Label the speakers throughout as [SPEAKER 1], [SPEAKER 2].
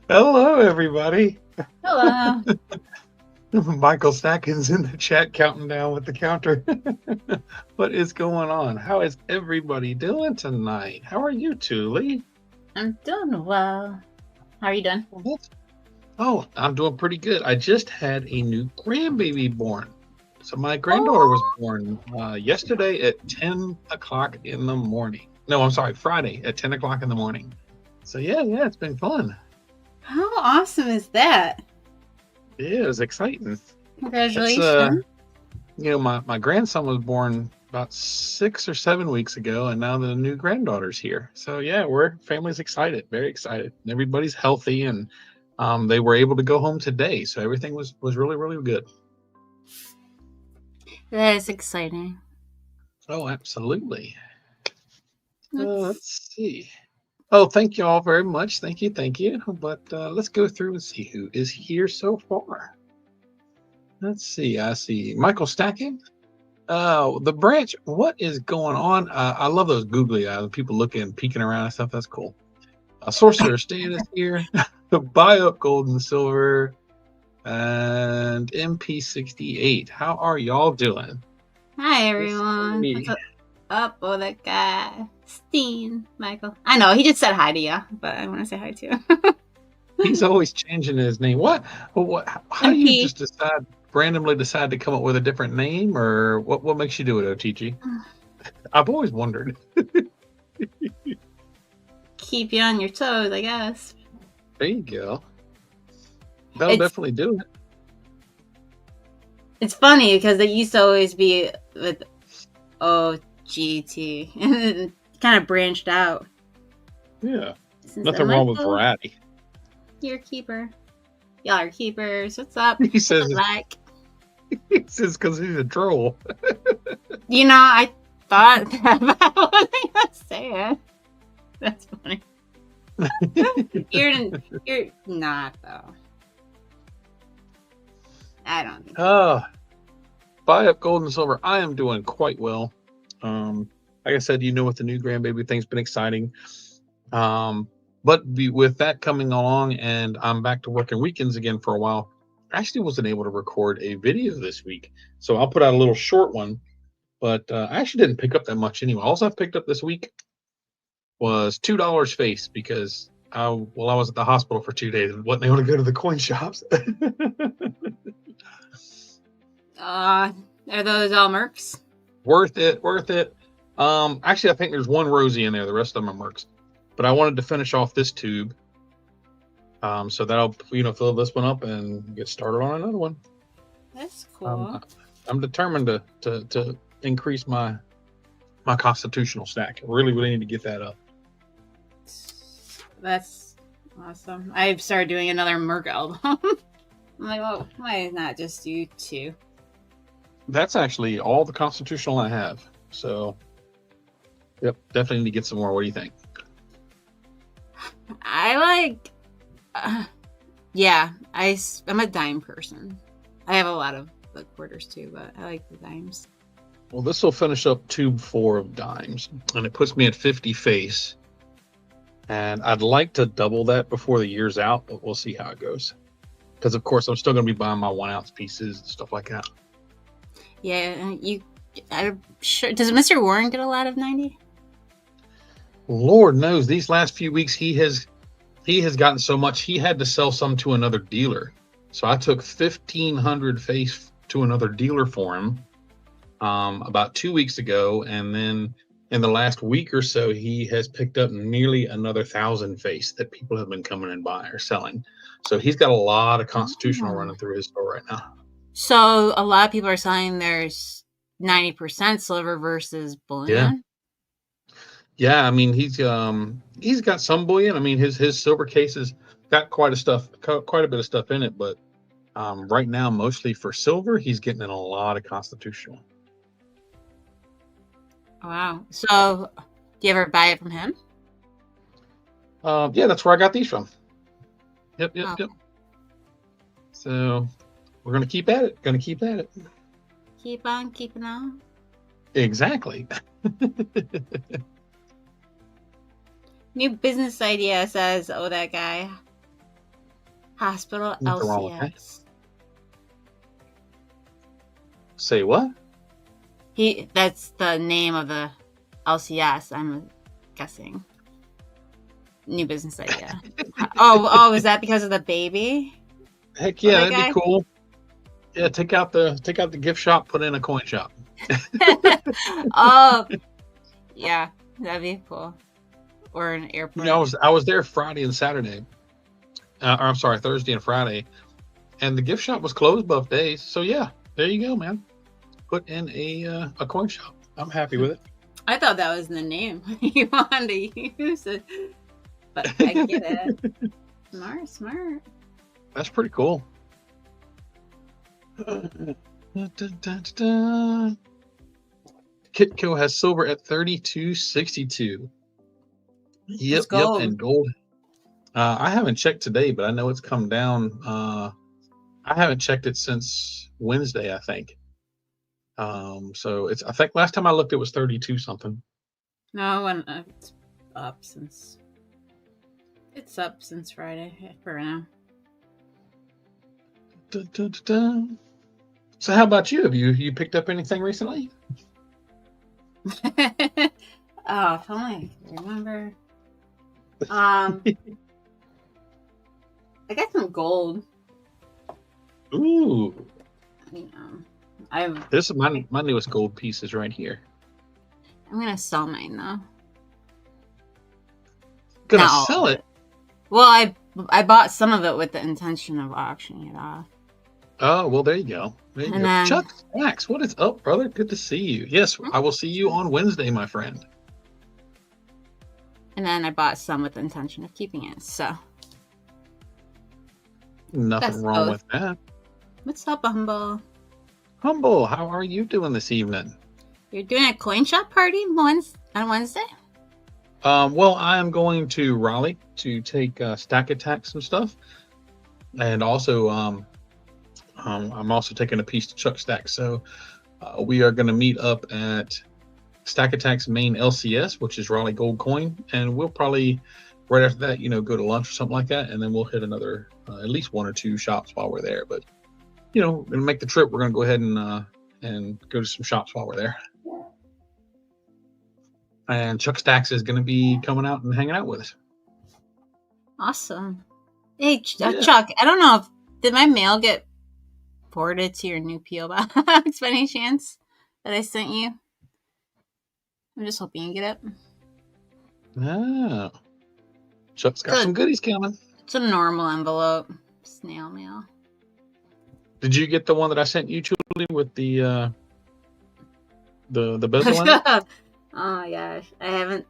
[SPEAKER 1] Hello, everybody.
[SPEAKER 2] Hello.
[SPEAKER 1] Michael Stackins in the chat counting down with the counter. What is going on? How is everybody doing tonight? How are you, Tuli?
[SPEAKER 2] I'm doing well. How are you doing?
[SPEAKER 1] Oh, I'm doing pretty good. I just had a new grandbaby born. So my granddaughter was
[SPEAKER 2] Oh,
[SPEAKER 1] born yesterday at 10 o'clock in the morning. No, I'm sorry, Friday at 10 o'clock in the morning. So yeah, it's been fun.
[SPEAKER 2] how awesome is that?
[SPEAKER 1] Yeah, it was exciting. It's
[SPEAKER 2] Congratulations.
[SPEAKER 1] my grandson was born about 6 or 7 weeks ago, and now the new granddaughter's here. So yeah, we're family's excited, very excited. Everybody's healthy, and they were able to go home today, so everything was really good.
[SPEAKER 2] That is exciting.
[SPEAKER 1] Oh, absolutely.
[SPEAKER 2] Let's,
[SPEAKER 1] Let's see. Oh, thank you all very much. Thank you. But let's go through and see who is here so far. Let's see. I see Michael Stacking. The branch. What is going on? I love those googly eyes. People looking, peeking around and stuff. That's cool. Sorcerer Stan is here. Buy up gold and silver and MP68. How are y'all doing?
[SPEAKER 2] Hi,
[SPEAKER 1] Let's
[SPEAKER 2] everyone. What's
[SPEAKER 1] see.
[SPEAKER 2] up? Oh, that guy. Steen. Michael. I know, he just said hi to you, but I want to say hi too.
[SPEAKER 1] He's always changing his name. What? Well, what? How do you
[SPEAKER 2] MP.
[SPEAKER 1] just randomly decide to come up with a different name, or what makes you do it, OTG? I've always wondered.
[SPEAKER 2] Keep you on your toes, I guess.
[SPEAKER 1] There you go. That'll
[SPEAKER 2] It's
[SPEAKER 1] definitely do it.
[SPEAKER 2] it's funny because it used to always be with OGT and it kind of branched out.
[SPEAKER 1] Yeah.
[SPEAKER 2] Since then,
[SPEAKER 1] Nothing wrong with
[SPEAKER 2] Michael,
[SPEAKER 1] variety.
[SPEAKER 2] you're a keeper. Y'all are keepers. What's up?
[SPEAKER 1] He
[SPEAKER 2] What's
[SPEAKER 1] says
[SPEAKER 2] it like?
[SPEAKER 1] he says because he's a troll.
[SPEAKER 2] I thought that about what I was saying. That's funny. You're you're not though. I don't think you are.
[SPEAKER 1] uh Buy up gold and silver. I am doing quite well. Like I said, with the new grandbaby thing's been exciting. With that coming along, and I'm back to working weekends again for a while. I actually wasn't able to record a video this week, so I'll put out a little short one. But I actually didn't pick up that much anyway. All I picked up this week was $2 face because I was at the hospital for 2 days and wasn't able to go to the coin shops.
[SPEAKER 2] Are those all mercs?
[SPEAKER 1] Worth it, worth it. Actually, I think there's one Rosie in there. The rest of them are mercs. But I wanted to finish off this tube. So that'll fill this one up and get started on another one.
[SPEAKER 2] That's cool.
[SPEAKER 1] I'm determined to increase my constitutional stack. I really need to get that up.
[SPEAKER 2] That's awesome. I've started doing another merc album. I'm like, well, why not just do two?
[SPEAKER 1] That's actually all the constitutional I have. So, yep, definitely need to get some more. What do you think?
[SPEAKER 2] I like. Yeah, I'm a dime person. I have a lot of the quarters too, but I like the dimes.
[SPEAKER 1] Well, this will finish up tube 4 of dimes, and it puts me at 50 face. And I'd like to double that before the year's out, but we'll see how it goes. Because of course I'm still going to be buying my 1 ounce pieces and stuff like that.
[SPEAKER 2] Yeah, I'm sure. Does Mr. Warren get a lot of 90?
[SPEAKER 1] Lord knows these last few weeks he has gotten so much he had to sell some to another dealer. So I took 1,500 face to another dealer for him about 2 weeks ago, and then in the last week or so he has picked up nearly another 1,000 face that people have been coming and buying or selling. So he's got a lot of constitutional running through his store right now.
[SPEAKER 2] So a lot of people are saying there's 90% silver versus
[SPEAKER 1] Yeah.
[SPEAKER 2] bullion.
[SPEAKER 1] Yeah, I mean he's got some bullion. I mean his silver case has got quite a bit of stuff in it, but right now mostly for silver he's getting in a lot of constitutional.
[SPEAKER 2] Wow. So do you ever buy it from him?
[SPEAKER 1] Yeah, that's where I got these from. Yep.
[SPEAKER 2] Oh,
[SPEAKER 1] So we're gonna keep at it. Gonna keep at it.
[SPEAKER 2] keep on keeping on.
[SPEAKER 1] Exactly.
[SPEAKER 2] New business idea, says, oh, that guy. Hospital
[SPEAKER 1] Nothing wrong with that.
[SPEAKER 2] LCS.
[SPEAKER 1] Say what?
[SPEAKER 2] That's the name of the LCS, I'm guessing. New business idea. Oh, is that because of the baby?
[SPEAKER 1] Heck yeah,
[SPEAKER 2] That
[SPEAKER 1] that'd be
[SPEAKER 2] guy?
[SPEAKER 1] cool. Yeah, take out the gift shop, put in a coin shop.
[SPEAKER 2] Oh, yeah, that'd be cool. Or an airport.
[SPEAKER 1] You know, I was there Friday and Saturday. Or I'm sorry, Thursday and Friday, and the gift shop was closed both days. So yeah, there you go, man. Put in a coin shop. I'm happy with it.
[SPEAKER 2] I thought that was the name you wanted to use it, but I get it. Smart.
[SPEAKER 1] That's pretty cool. Kitco has silver at 32.62. Yep,
[SPEAKER 2] gold.
[SPEAKER 1] and gold. I haven't checked today, but I know it's come down. I haven't checked it since Wednesday, I think. So I think last time I looked, it was 32 something.
[SPEAKER 2] No, it's up since Friday for now.
[SPEAKER 1] So how about you? Have you picked up anything recently?
[SPEAKER 2] Oh, if only I remember. I got some gold.
[SPEAKER 1] Ooh. This is my newest gold pieces right here.
[SPEAKER 2] I'm gonna sell mine though.
[SPEAKER 1] Gonna sell it?
[SPEAKER 2] Well, I bought some of it with the intention of auctioning it off.
[SPEAKER 1] Oh, well, there you go. Chuck Stacks, what is up, brother? Good to see you. Yes, I will see you on Wednesday, my friend.
[SPEAKER 2] And then I bought some with the intention of keeping it, so.
[SPEAKER 1] Nothing wrong with that.
[SPEAKER 2] What's up, Humble?
[SPEAKER 1] Humble, how are you doing this evening?
[SPEAKER 2] You're doing a coin shop party on Wednesday?
[SPEAKER 1] Well, I am going to Raleigh to take Stack Attack some stuff. And also, I'm also taking a piece to Chuck Stack. So we are going to meet up at Stack Attack's main LCS, which is Raleigh Gold Coin. And we'll probably, right after that, go to lunch or something like that. And then we'll hit another, at least one or two shops while we're there. But, to make the trip, we're going to go ahead and go to some shops while we're there. And Chuck Stacks is going to be coming out and hanging out with us.
[SPEAKER 2] Awesome. Hey, Chuck, I don't know did my mail get forwarded to your new P.O. box by any chance that I sent you? I'm just hoping you get it.
[SPEAKER 1] Oh. Chuck's got some goodies coming.
[SPEAKER 2] It's a normal envelope. Snail mail.
[SPEAKER 1] Did you get the one that I sent you, Tuli, with the bezel in it?
[SPEAKER 2] Oh my gosh, I haven't.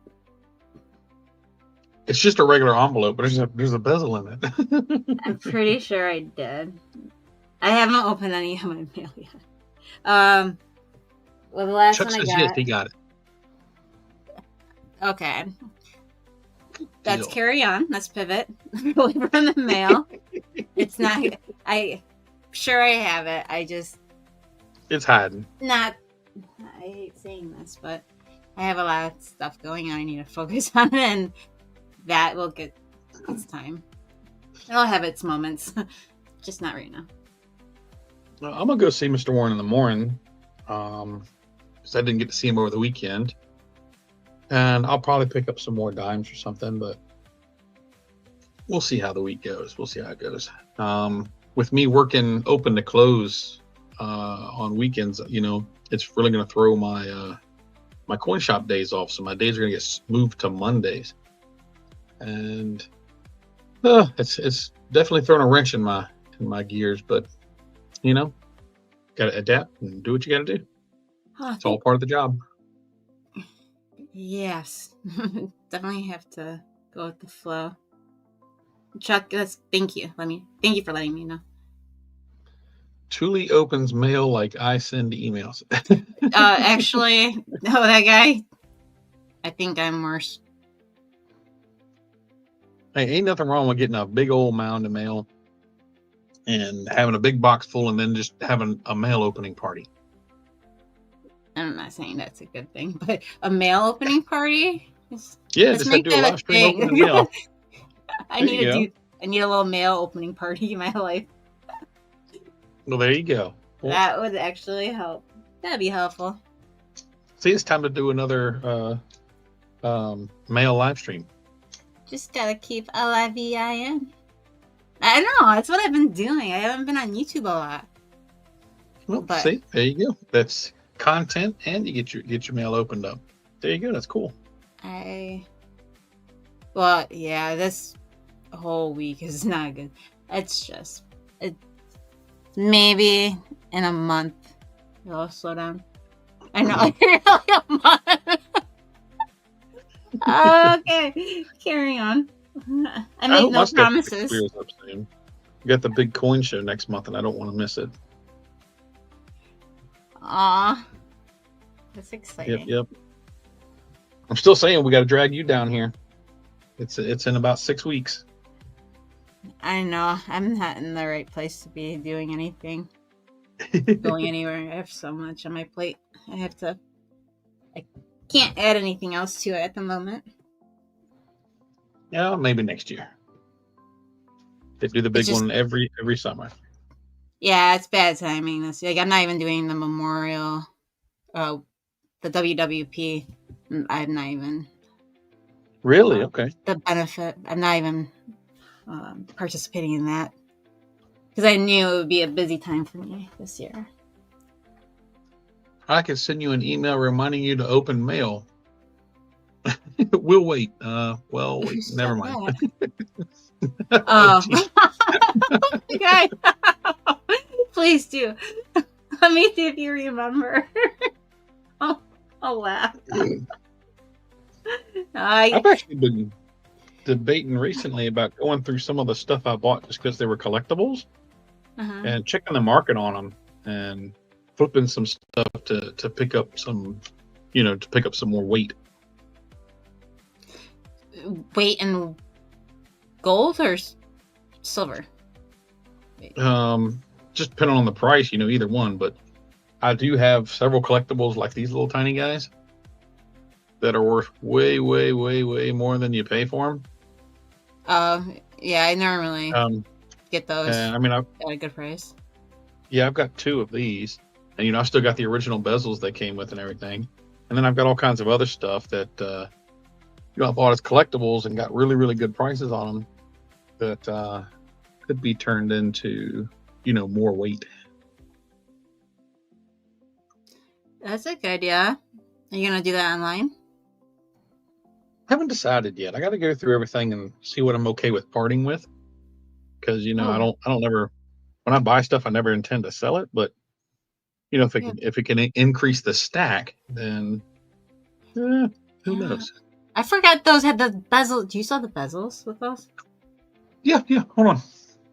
[SPEAKER 1] It's just a regular envelope, but there's a bezel in
[SPEAKER 2] it. I'm pretty sure I did. I haven't opened any of my mail yet. Well, the last
[SPEAKER 1] Chuck
[SPEAKER 2] one I
[SPEAKER 1] says
[SPEAKER 2] got.
[SPEAKER 1] Yes, he got it.
[SPEAKER 2] Okay. That's Carry On. That's Pivot. Deliver in the mail. It's not. Sure I have it.
[SPEAKER 1] It's hiding.
[SPEAKER 2] I hate saying this, but I have a lot of stuff going on. I need to focus on it, and that will get its time. It'll have its moments, just not right now.
[SPEAKER 1] I'm gonna go see Mr. Warren in the morning, because I didn't get to see him over the weekend, and I'll probably pick up some more dimes or something. But we'll see how the week goes. We'll see how it goes. With me working open to close on weekends, it's really gonna throw my my coin shop days off. So my days are gonna get moved to Mondays, and it's definitely throwing a wrench in my gears. But gotta adapt and do what you gotta do. It's all part of the job.
[SPEAKER 2] Yes, definitely have to go with the flow. Chuck, thank you. Thank you for letting me know.
[SPEAKER 1] Tuli opens mail like I send emails.
[SPEAKER 2] Actually, no, that guy. I think I'm worse.
[SPEAKER 1] Hey, ain't nothing wrong with getting a big old mound of mail and having a big box full and then just having a mail opening party.
[SPEAKER 2] I'm not saying that's a good thing, but a mail opening party?
[SPEAKER 1] Just do a live stream opening mail.
[SPEAKER 2] I need to do I need a little mail opening party in my life.
[SPEAKER 1] Well, there you go. Well,
[SPEAKER 2] that would actually help. That'd be helpful.
[SPEAKER 1] See, it's time to do another mail live stream.
[SPEAKER 2] Just gotta keep LIVIN. I know, that's what I've been doing. I haven't been on YouTube a lot.
[SPEAKER 1] Well, but see, there you go. That's content, and you get your mail opened up. There you go. That's cool.
[SPEAKER 2] Well, yeah, this whole week is not good. It's just maybe in a month it'll slow down. I know, really a month. Okay, carry on. I make no promises.
[SPEAKER 1] You got the big coin show next month, and I don't want to miss it.
[SPEAKER 2] Aw, that's exciting.
[SPEAKER 1] Yep. I'm still saying we got to drag you down here. It's in about 6 weeks.
[SPEAKER 2] I know. I'm not in the right place to be doing anything. Going anywhere. I have so much on my plate. I can't add anything else to it at the moment.
[SPEAKER 1] Yeah, maybe next year. They do the big one every summer.
[SPEAKER 2] Yeah, it's bad timing this year. Like, I'm not even doing the memorial, the WWP. I'm not even.
[SPEAKER 1] Really? Okay.
[SPEAKER 2] The benefit. I'm not even participating in that because I knew it would be a busy time for me this year.
[SPEAKER 1] I could send you an email reminding you to open mail. We'll wait. Well, wait. Never mind.
[SPEAKER 2] Oh, okay. Please do. Let me see if you remember. I'll laugh.
[SPEAKER 1] I've actually been debating recently about going through some of the stuff I bought just because they were collectibles and checking the market on them and flipping some stuff to pick up some, to pick up some more weight.
[SPEAKER 2] Weight in gold or silver?
[SPEAKER 1] Just depending on the price, either one. But I do have several collectibles like these little tiny guys that are worth way, way, way, way more than you pay for them.
[SPEAKER 2] Yeah, I normally get those
[SPEAKER 1] at
[SPEAKER 2] a good price.
[SPEAKER 1] Yeah, I've got 2 of these, and I still got the original bezels they came with and everything. And then I've got all kinds of other stuff that I bought as collectibles and got really, really good prices on them that could be turned into more weight.
[SPEAKER 2] That's a good idea. Are you gonna do that online?
[SPEAKER 1] Haven't decided yet. I got to go through everything and see what I'm okay with parting with, because I don't ever, when I buy stuff, I never intend to sell it. But if it can increase the stack, then who knows?
[SPEAKER 2] I forgot those had the bezel. Do you sell the bezels with those?
[SPEAKER 1] Yeah. Hold on.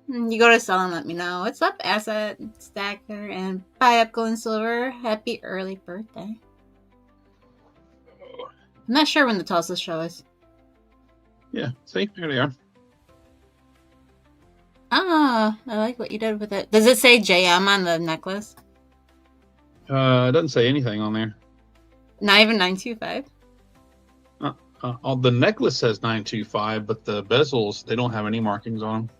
[SPEAKER 2] You go to sell them, let me know. What's up, Asset Stacker and Buy Up Gold and Silver? Happy early birthday. I'm not sure when the Tulsa show is.
[SPEAKER 1] Yeah, see, there they are.
[SPEAKER 2] Ah, I like what you did with it. Does it say JM on the necklace?
[SPEAKER 1] It doesn't say anything on there.
[SPEAKER 2] Not even 925?
[SPEAKER 1] The necklace says 925, but the bezels, they don't have any markings on them.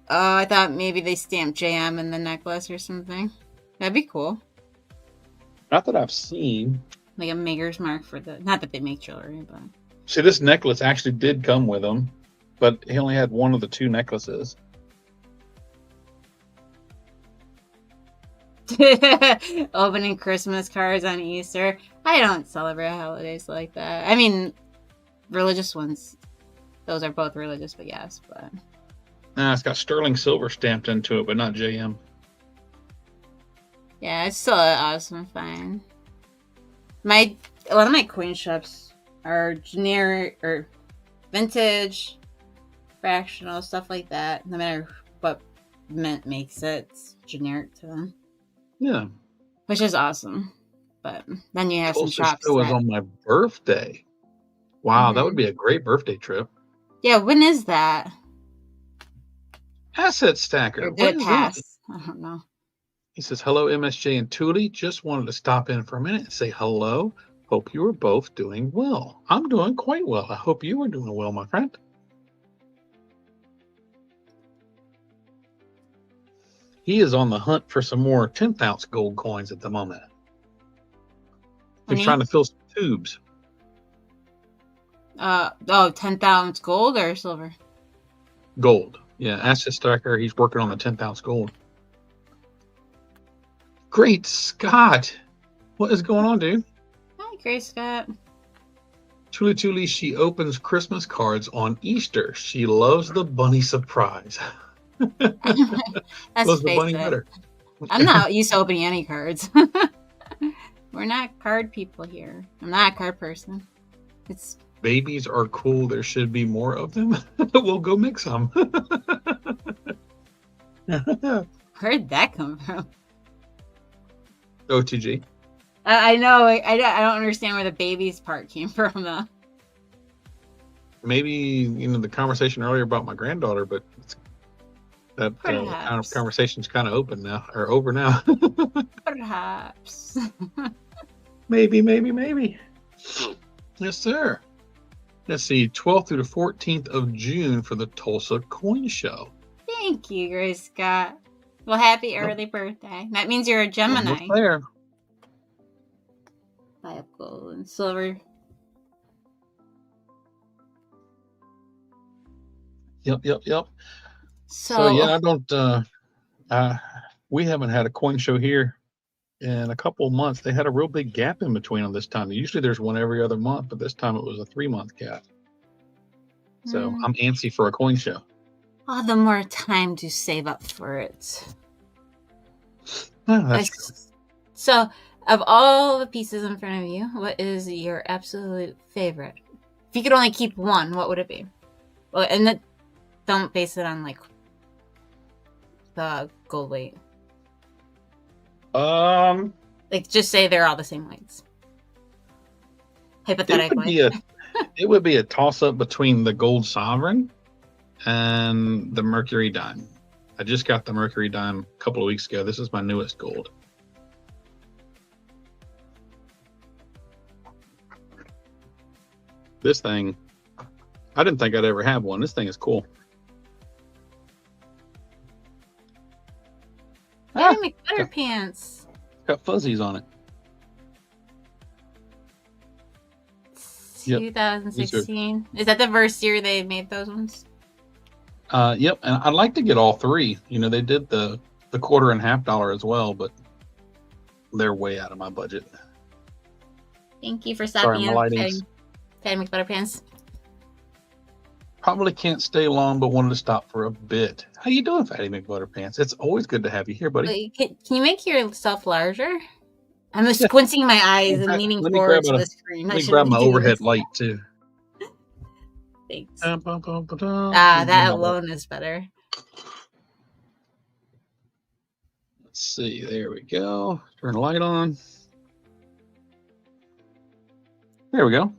[SPEAKER 2] Oh, I thought maybe they stamped JM in the necklace or something. That'd be cool.
[SPEAKER 1] Not that I've seen.
[SPEAKER 2] Like a maker's mark for not that they make jewelry, but.
[SPEAKER 1] See, this necklace actually did come with them, but he only had one of the 2 necklaces.
[SPEAKER 2] Opening Christmas cards on Easter. I don't celebrate holidays like that. I mean, religious ones. Those are both religious, but yes, but.
[SPEAKER 1] It's got sterling silver stamped into it, but not JM.
[SPEAKER 2] Yeah, it's still an awesome find. A lot of my coin shops are generic or vintage, fractional, stuff like that. No matter what mint makes it, it's generic to them.
[SPEAKER 1] Yeah.
[SPEAKER 2] Which is awesome. But then you have some shops.
[SPEAKER 1] It was on my birthday. Wow, that would be a great birthday trip.
[SPEAKER 2] Yeah, when is that?
[SPEAKER 1] Asset Stacker.
[SPEAKER 2] Or did it pass? I don't know.
[SPEAKER 1] He says, hello, MSJ and Tuli. Just wanted to stop in for a minute and say hello. Hope you are both doing well. I'm doing quite well. I hope you are doing well, my friend. He is on the hunt for some more 10th ounce gold coins at the moment. He's trying to fill some tubes.
[SPEAKER 2] 10th ounce gold or silver?
[SPEAKER 1] Gold. Yeah, Asset Stacker, he's working on the 10th ounce gold. Great Scott! What is going on, dude?
[SPEAKER 2] Hi, Great Scott.
[SPEAKER 1] TuliTuli, she opens Christmas cards on Easter. She loves the bunny surprise.
[SPEAKER 2] Let's
[SPEAKER 1] Loves the
[SPEAKER 2] face
[SPEAKER 1] bunny
[SPEAKER 2] it.
[SPEAKER 1] better.
[SPEAKER 2] I'm not used to opening any cards. We're not card people here. I'm not a card person. It's
[SPEAKER 1] Babies are cool. There should be more of them. We'll go mix them.
[SPEAKER 2] Where'd that come from?
[SPEAKER 1] OTG.
[SPEAKER 2] I know. I don't understand where the babies part came from, though.
[SPEAKER 1] Maybe the conversation earlier about my granddaughter, but that kind of conversation's kind of open now or over now.
[SPEAKER 2] Perhaps.
[SPEAKER 1] Maybe. Yes, sir. Let's see, 12th through the 14th of June for the Tulsa Coin Show.
[SPEAKER 2] Thank you, Grace Scott. Well, happy early birthday. That means you're a Gemini.
[SPEAKER 1] Almost there.
[SPEAKER 2] Buy up gold and silver.
[SPEAKER 1] Yep.
[SPEAKER 2] So
[SPEAKER 1] yeah, I don't. We haven't had a coin show here in a couple of months. They had a real big gap in between on this time. Usually there's one every other month, but this time it was a 3-month gap. So I'm antsy for a coin show.
[SPEAKER 2] All the more time to save up for it.
[SPEAKER 1] That's true.
[SPEAKER 2] So, of all the pieces in front of you, what is your absolute favorite? If you could only keep one, what would it be? Well, and don't base it on like the gold weight. Like just say they're all the same weights. Hypothetically,
[SPEAKER 1] it would be a toss-up between the gold sovereign and the mercury dime. I just got the mercury dime a couple of weeks ago. This is my newest gold. This thing, I didn't think I'd ever have one. This thing is cool.
[SPEAKER 2] Gotta make better pants.
[SPEAKER 1] Got fuzzies on it.
[SPEAKER 2] 2016. Is that the first year they made those ones?
[SPEAKER 1] Yep, and I'd like to get all three. They did the $quarter and $half as well, but they're way out of my budget.
[SPEAKER 2] Thank you for stopping in. Gotta make better pants.
[SPEAKER 1] Probably can't stay long, but wanted to stop for a bit. How you doing, Fatty McButterpants? It's always good to have you here, buddy.
[SPEAKER 2] Can you make yourself larger? I'm just squinting my eyes and leaning forward to the screen.
[SPEAKER 1] Let me grab my overhead light, too.
[SPEAKER 2] Thanks. That alone is better.
[SPEAKER 1] Let's see. There we go. Turn the light on. There we go.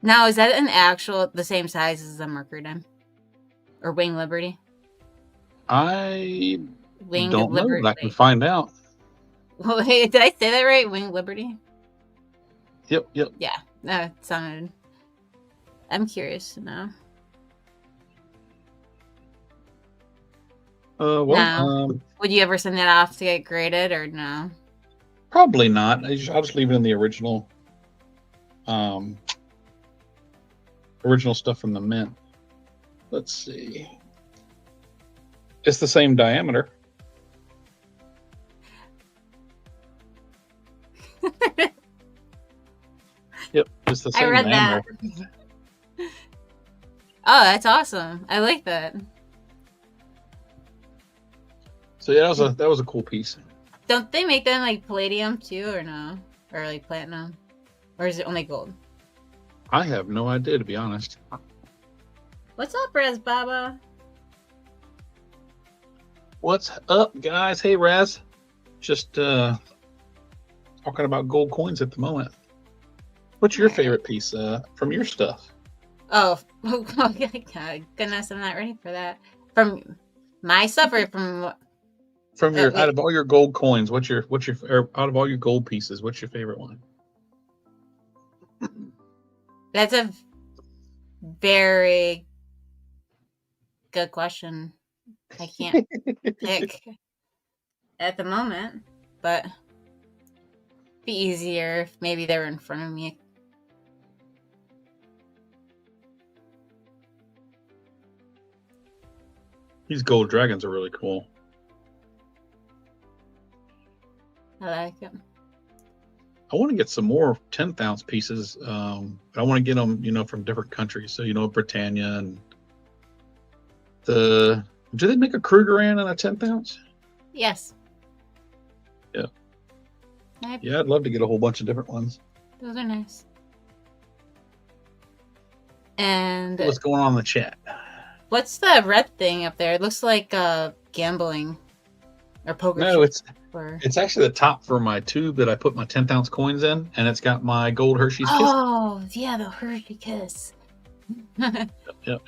[SPEAKER 2] Now, is that the same size as the Mercury Dime? Or Wing Liberty?
[SPEAKER 1] I don't know, but I can find out.
[SPEAKER 2] Well, hey, did I say that right? Wing Liberty?
[SPEAKER 1] Yep.
[SPEAKER 2] Yeah, that sounded... I'm curious to know. Would you ever send that off to get graded, or no?
[SPEAKER 1] Probably not. I'll just leave it in the original stuff from the mint. Let's see. It's the same diameter. Yep, it's the same diameter.
[SPEAKER 2] That. Oh, that's awesome. I like that.
[SPEAKER 1] So yeah, that was a cool piece.
[SPEAKER 2] Don't they make them like palladium too, or no? Or like platinum? Or is it only gold?
[SPEAKER 1] I have no idea, to be honest.
[SPEAKER 2] What's up, Raz Baba?
[SPEAKER 1] What's up, guys? Hey, Raz. Just talking about gold coins at the moment. What's your favorite piece from your stuff?
[SPEAKER 2] Oh, goodness, I'm not ready for that. From my stuff or from what?
[SPEAKER 1] From your out of all your gold coins, what's your out of all your gold pieces, what's your favorite one?
[SPEAKER 2] That's a very good question. I can't pick at the moment, but it'd be easier if maybe they were in front of me.
[SPEAKER 1] These gold dragons are really cool.
[SPEAKER 2] I like it.
[SPEAKER 1] I want to get some more 10th ounce pieces. But I want to get them, from different countries. So, Britannia and do they make a Krugerrand in a 10th ounce?
[SPEAKER 2] Yes.
[SPEAKER 1] Yeah. Yeah, I'd love to get a whole bunch of different ones.
[SPEAKER 2] Those are nice. And
[SPEAKER 1] what's going on in the chat?
[SPEAKER 2] What's the red thing up there? It looks like gambling or poker.
[SPEAKER 1] No, it's actually the top for my tube that I put my 10th ounce coins in, and it's got my gold Hershey's Kiss.
[SPEAKER 2] Oh, yeah, the Hershey Kiss.
[SPEAKER 1] Yep.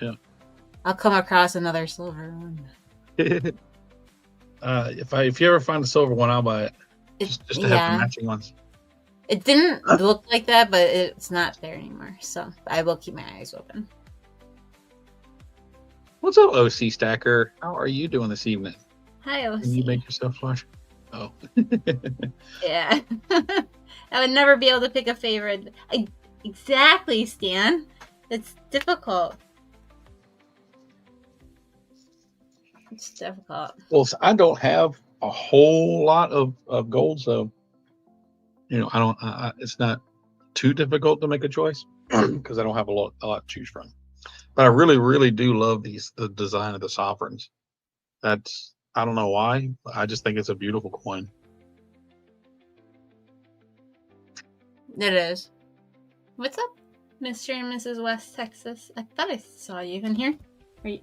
[SPEAKER 2] I'll come across another silver one.
[SPEAKER 1] If you ever find a silver one, I'll buy it. Just to have the matching ones.
[SPEAKER 2] It didn't look like that, but it's not there anymore. So I will keep my eyes open.
[SPEAKER 1] What's up, OC Stacker? How are you doing this evening?
[SPEAKER 2] Hi, OC.
[SPEAKER 1] Can you make yourself flush? Oh.
[SPEAKER 2] Yeah. I would never be able to pick a favorite. Exactly, Stan. It's difficult. It's difficult.
[SPEAKER 1] Well, I don't have a whole lot of gold, so I don't. It's not too difficult to make a choice because I don't have a lot to choose from. But I really, really do love the design of the sovereigns. I don't know why. But I just think it's a beautiful coin.
[SPEAKER 2] It is. What's up, Mr. and Mrs. West Texas? I thought I saw you in here.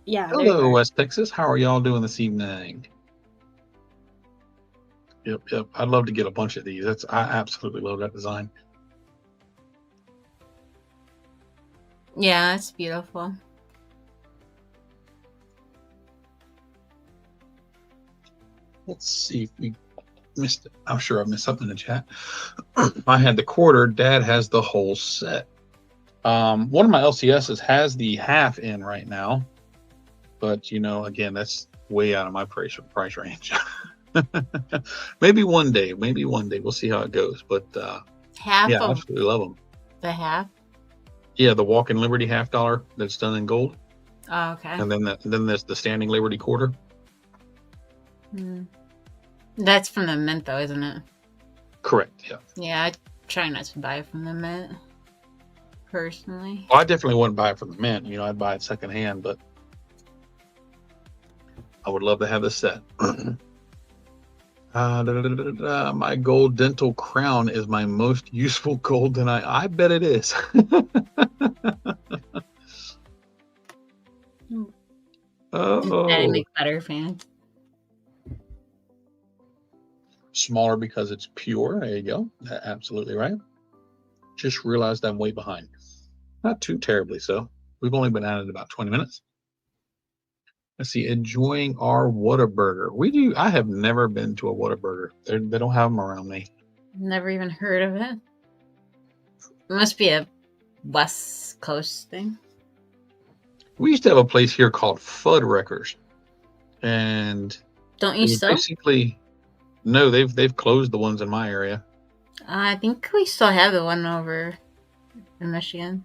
[SPEAKER 2] Yeah.
[SPEAKER 1] Hello, West Texas. How are y'all doing this evening? Yep. I'd love to get a bunch of these. I absolutely love that design.
[SPEAKER 2] Yeah, it's beautiful.
[SPEAKER 1] Let's see if we missed it. I'm sure I missed something in the chat. I had the quarter. Dad has the whole set. One of my LCSs has the half in right now, but again, that's way out of my price range. Maybe one day. We'll see how it goes. But
[SPEAKER 2] half.
[SPEAKER 1] Yeah, I absolutely love them.
[SPEAKER 2] The half.
[SPEAKER 1] Yeah, the Walking Liberty $50 that's done in gold.
[SPEAKER 2] Oh, okay.
[SPEAKER 1] And then there's the Standing Liberty quarter.
[SPEAKER 2] That's from the mint, though, isn't it?
[SPEAKER 1] Correct. Yeah.
[SPEAKER 2] Yeah, I try not to buy it from the mint, personally.
[SPEAKER 1] Well, I definitely wouldn't buy it from the mint. I'd buy it secondhand, but I would love to have this set. My gold dental crown is my most useful gold, and I bet it is.
[SPEAKER 2] I make better fans.
[SPEAKER 1] Smaller because it's pure. There you go. Absolutely right. Just realized I'm way behind. Not too terribly so. We've only been at it about 20 minutes. Let's see. Enjoying our Whataburger. I have never been to a Whataburger. They don't have them around me.
[SPEAKER 2] Never even heard of it. It must be a West Coast thing.
[SPEAKER 1] We used to have a place here called Fuddruckers, and
[SPEAKER 2] don't you still?
[SPEAKER 1] Basically, no. They've closed the ones in my area.
[SPEAKER 2] I think we still have the one over in Michigan.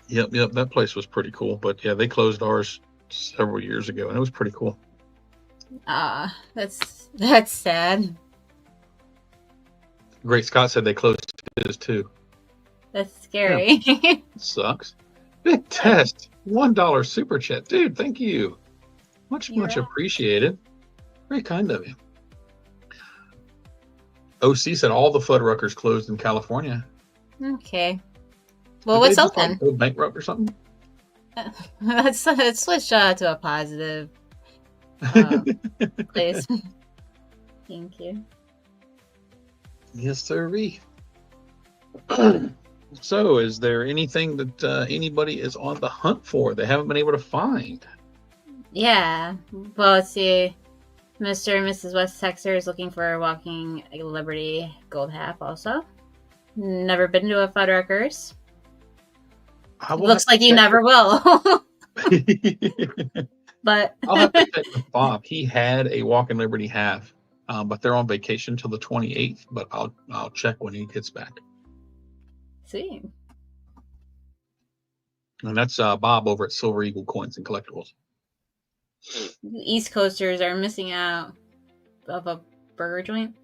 [SPEAKER 1] Yep. That place was pretty cool, but yeah, they closed ours several years ago, and it was pretty cool.
[SPEAKER 2] That's sad.
[SPEAKER 1] Great Scott said they closed his too.
[SPEAKER 2] That's scary.
[SPEAKER 1] Yeah. Sucks. Big Test, $1 super chat, dude. Thank you, much appreciated. Very kind of you. OC said all the Fuddruckers closed in California.
[SPEAKER 2] Okay. Well, what's open?
[SPEAKER 1] Go bankrupt or something?
[SPEAKER 2] Let's switch to a positive place. Thank you.
[SPEAKER 1] Yes, sirree. So, is there anything that anybody is on the hunt for they haven't been able to find?
[SPEAKER 2] Yeah. Well, let's see. Mr. and Mrs. West Texas is looking for a Walking Liberty gold half also. Never been to a Fuddruckers. Looks like you never will. but
[SPEAKER 1] I'll have to check with Bob. He had a Walk in Liberty half, but they're on vacation till the 28th. But I'll check when he gets back.
[SPEAKER 2] See.
[SPEAKER 1] And that's Bob over at Silver Eagle Coins and Collectibles.
[SPEAKER 2] East Coasters are missing out of a burger joint.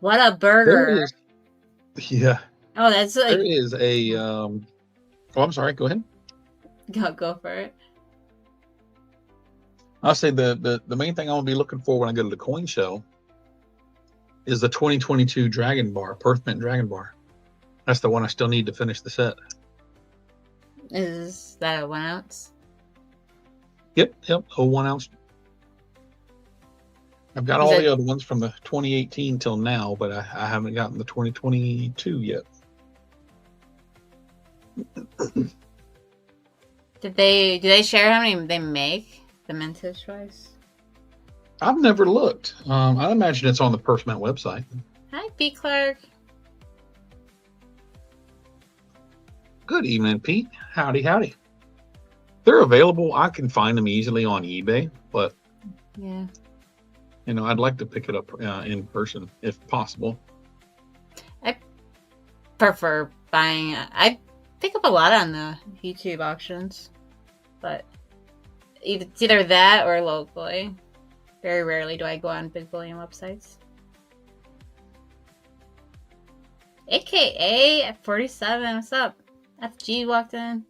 [SPEAKER 2] What a burger!
[SPEAKER 1] Yeah.
[SPEAKER 2] Oh, that's like.
[SPEAKER 1] There is a. Oh, I'm sorry. Go ahead.
[SPEAKER 2] Go for it.
[SPEAKER 1] I'll say the main thing I will be looking for when I go to the coin show is the 2022 Dragon Bar, Perth Mint Dragon Bar. That's the one I still need to finish the set.
[SPEAKER 2] Is that a 1 ounce?
[SPEAKER 1] Yep, a 1 ounce. I've got all the other ones from the 2018 till now, but I haven't gotten the 2022 yet.
[SPEAKER 2] Do they share how many they make, the mintage wise?
[SPEAKER 1] I've never looked. I imagine it's on the Perth Mint website.
[SPEAKER 2] Hi, B. Clark.
[SPEAKER 1] Good evening, Pete. Howdy. They're available. I can find them easily on eBay, but
[SPEAKER 2] yeah,
[SPEAKER 1] I'd like to pick it up in person if possible.
[SPEAKER 2] I prefer buying. I pick up a lot on the YouTube auctions, but it's either that or locally. Very rarely do I go on big bullion websites. AKA at 47, what's up? FG walked in.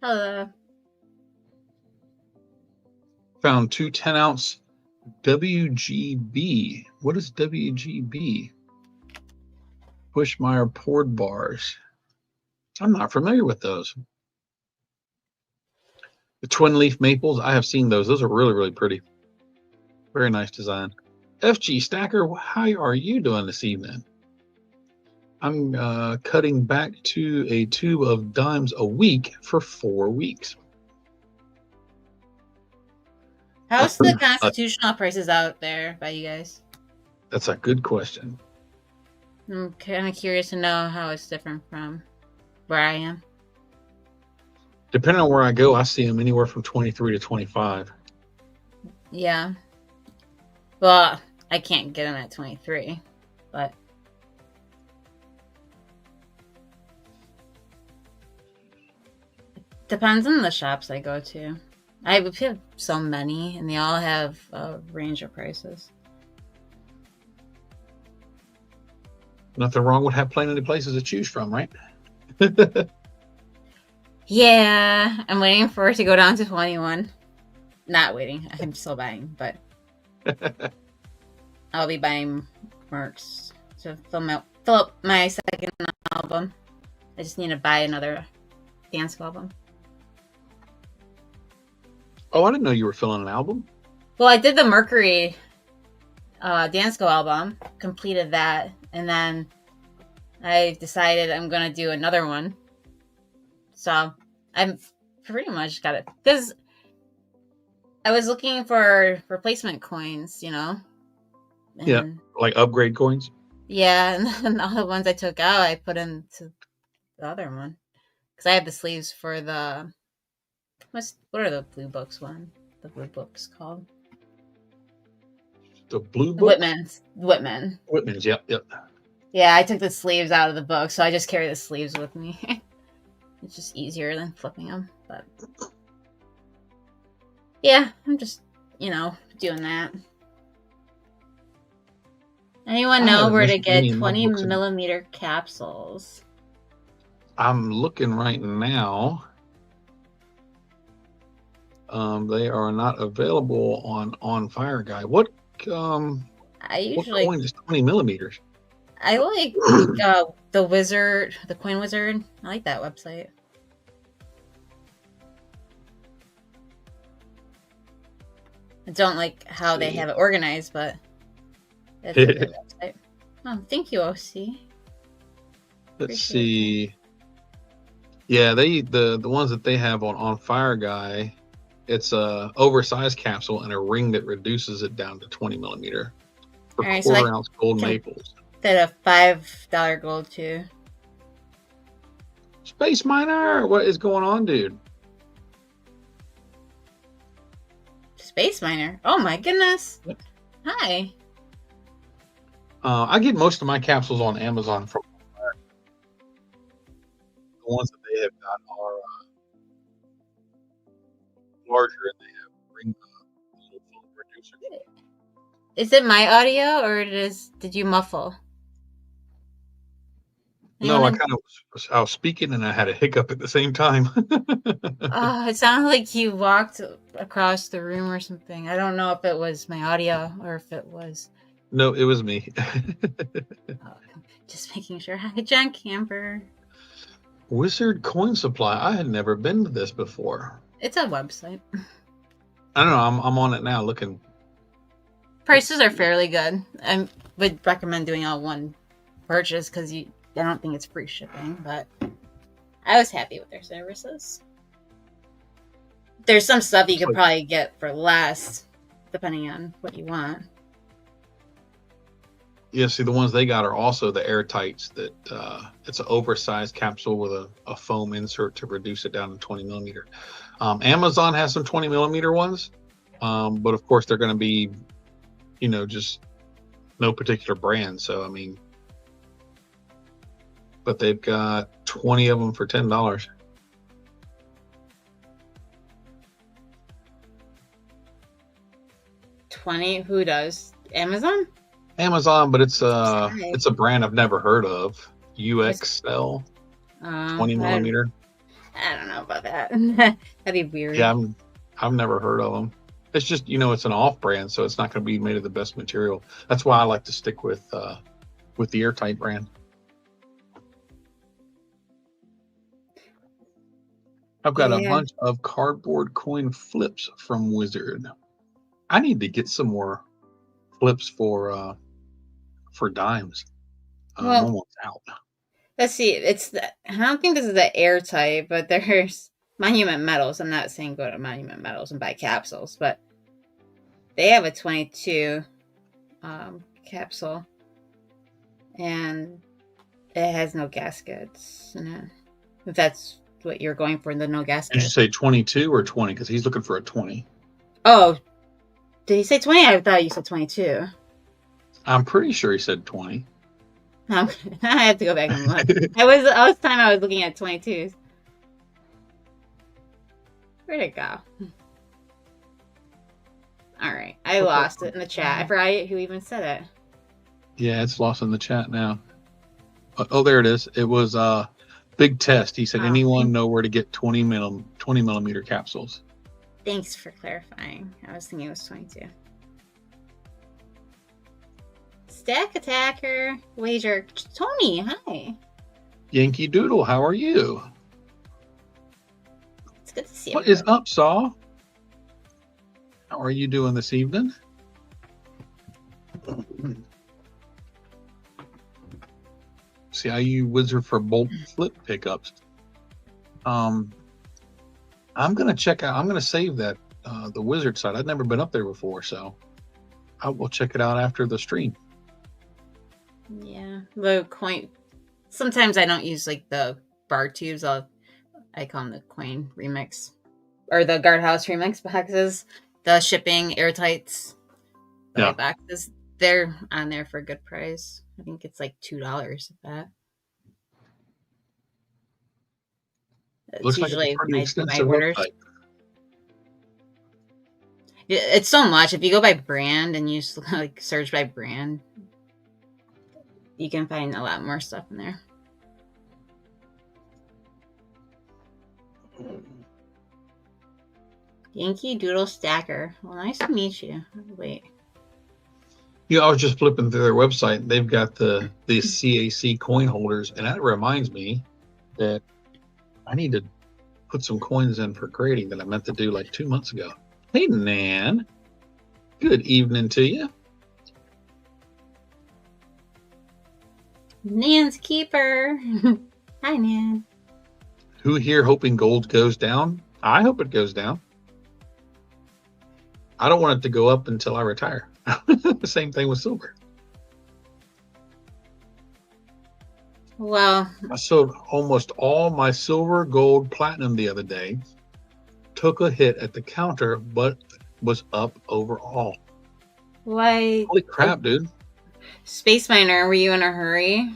[SPEAKER 2] Hello.
[SPEAKER 1] Found 2 10-ounce WGB. What is WGB? Bushmeyer poured bars. I'm not familiar with those. The twin leaf maples, I have seen those. Those are really, really pretty. Very nice design. FG Stacker, how are you doing this evening? I'm cutting back to a tube of dimes a week for 4 weeks.
[SPEAKER 2] How's the constitutional prices out there by you guys?
[SPEAKER 1] That's a good question.
[SPEAKER 2] I'm kind of curious to know how it's different from where I am.
[SPEAKER 1] Depending on where I go, I see them anywhere from 23 to 25.
[SPEAKER 2] Yeah. Well, I can't get them at 23, but depends on the shops I go to. I have so many, and they all have a range of prices.
[SPEAKER 1] Nothing wrong with having plenty of places to choose from, right?
[SPEAKER 2] Yeah, I'm waiting for it to go down to 21. Not waiting. I'm still buying, but I'll be buying merch to fill up my second album. I just need to buy another dance album.
[SPEAKER 1] Oh, I didn't know you were filling an album.
[SPEAKER 2] Well, I did the Mercury Dancego album, completed that, and then I decided I'm going to do another one. So I'm pretty much got it. Because I was looking for replacement coins, And,
[SPEAKER 1] yeah, like upgrade coins?
[SPEAKER 2] Yeah, and then all the ones I took out, I put into the other one. Because I have the sleeves for the... What are the blue books The blue books called?
[SPEAKER 1] The blue book?
[SPEAKER 2] Whitman's,
[SPEAKER 1] yep.
[SPEAKER 2] Yeah, I took the sleeves out of the book, so I just carry the sleeves with me. It's just easier than flipping them, but... Yeah, I'm just, doing that. Anyone know where to get 20 millimeter capsules?
[SPEAKER 1] I'm looking right now. They are not available on Fire Guy. What coin is 20 millimeters?
[SPEAKER 2] I like the Wizard, the Coin Wizard. I like that website. I don't like how they have it organized, but it's a good website. Oh, thank you, OC.
[SPEAKER 1] Let's see. Yeah, the ones that they have on Fire Guy, it's a oversized capsule and a ring that reduces it down to 20 millimeter for quarter-ounce gold maples.
[SPEAKER 2] That a $5 gold too.
[SPEAKER 1] Space Miner, what is going on, dude?
[SPEAKER 2] Space Miner. Oh my goodness. Hi.
[SPEAKER 1] I get most of my capsules on Amazon from the ones that they have got are larger and they have ring little foam reducers.
[SPEAKER 2] Is it my audio or did you muffle?
[SPEAKER 1] No, I was speaking and I had a hiccup at the same time.
[SPEAKER 2] Oh, it sounded like you walked across the room or something. I don't know if it was my audio or if it was.
[SPEAKER 1] No, it was me.
[SPEAKER 2] Just making sure. Hi, John Camper.
[SPEAKER 1] Wizard Coin Supply. I had never been to this before.
[SPEAKER 2] It's a website.
[SPEAKER 1] I don't know. I'm on it now looking.
[SPEAKER 2] Prices are fairly good. I would recommend doing all one purchase because I don't think it's free shipping, but I was happy with their services. There's some stuff you could probably get for less, depending on what you want.
[SPEAKER 1] Yeah, see, the ones they got are also the airtights that it's an oversized capsule with a foam insert to reduce it down to 20 millimeter. Amazon has some 20 millimeter ones, but of course they're going to be, just no particular brand. So, I mean, but they've got 20 of them for $10.
[SPEAKER 2] $20? Who does? Amazon?
[SPEAKER 1] Amazon, but it's a brand I've never heard of. UXL 20 millimeter.
[SPEAKER 2] I don't know about that. That'd be weird.
[SPEAKER 1] Yeah, I've never heard of them. It's just it's an off brand, so it's not going to be made of the best material. That's why I like to stick with the airtight brand. I've got a bunch of cardboard coin flips from Wizard. I need to get some more flips for dimes. I'm almost out.
[SPEAKER 2] Let's see. I don't think this is the airtight, but there's Monument Metals. I'm not saying go to Monument Metals and buy capsules, but they have a 22 capsule, and it has no gaskets in it. If that's what you're going for, the no gasket.
[SPEAKER 1] Did you say 22 or 20? Because he's looking for a 20.
[SPEAKER 2] Oh, did he say 20? I thought you said 22.
[SPEAKER 1] I'm pretty sure he said 20.
[SPEAKER 2] I have to go back and look. I was looking at 22s. Where'd it go? All right, I lost it in the chat. I forgot who even said it.
[SPEAKER 1] Yeah, it's lost in the chat now. Oh, there it is. It was Big Test. He said, anyone know where to get 20 millimeter capsules?
[SPEAKER 2] Thanks for clarifying. I was thinking it was 22. Stack Attacker, Wager, Tony, hi.
[SPEAKER 1] Yankee Doodle, how are you?
[SPEAKER 2] It's good to see you.
[SPEAKER 1] What is up, Saw? How are you doing this evening? See how you Wizard for bolt flip pickups. I'm gonna check out. I'm gonna save that the Wizard site. I've never been up there before, so I will check it out after the stream.
[SPEAKER 2] Yeah, the coin. Sometimes I don't use like the bar tubes. I call them the coin remix or the guardhouse remix boxes. The shipping airtights. Boxes. They're on there for a good price. I think it's like $2 at that.
[SPEAKER 1] Looks usually like a pretty extensive website.
[SPEAKER 2] It's so much. If you go by brand and you just like search by brand, you can find a lot more stuff in there. Yankee Doodle Stacker. Well, nice to meet you. Wait.
[SPEAKER 1] I was just flipping through their website. They've got the CAC coin holders, and that reminds me that I need to put some coins in for grading that I meant to do like 2 months ago. Hey, Nan. Good evening to you.
[SPEAKER 2] Nan's Keeper. Hi, Nan.
[SPEAKER 1] Who here hoping gold goes down? I hope it goes down. I don't want it to go up until I retire. The same thing with silver.
[SPEAKER 2] Well,
[SPEAKER 1] I sold almost all my silver, gold, platinum the other day. Took a hit at the counter, but was up overall.
[SPEAKER 2] Why?
[SPEAKER 1] Holy crap, dude.
[SPEAKER 2] Space Miner, were you in a hurry?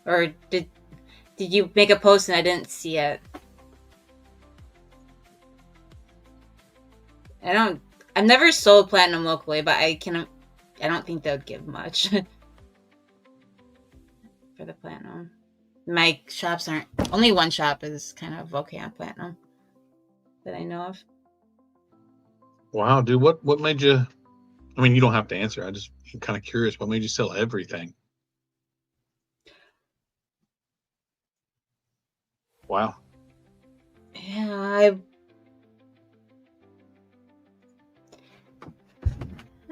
[SPEAKER 2] Or did you make a post and I didn't see it? I've never sold platinum locally, but I don't think they'll give much for the platinum. My shops aren't, only one shop is kind of okay on platinum that I know of.
[SPEAKER 1] Wow, dude, what made you, I mean, you don't have to answer. I'm kind of curious. What made you sell everything? Wow.
[SPEAKER 2] Yeah,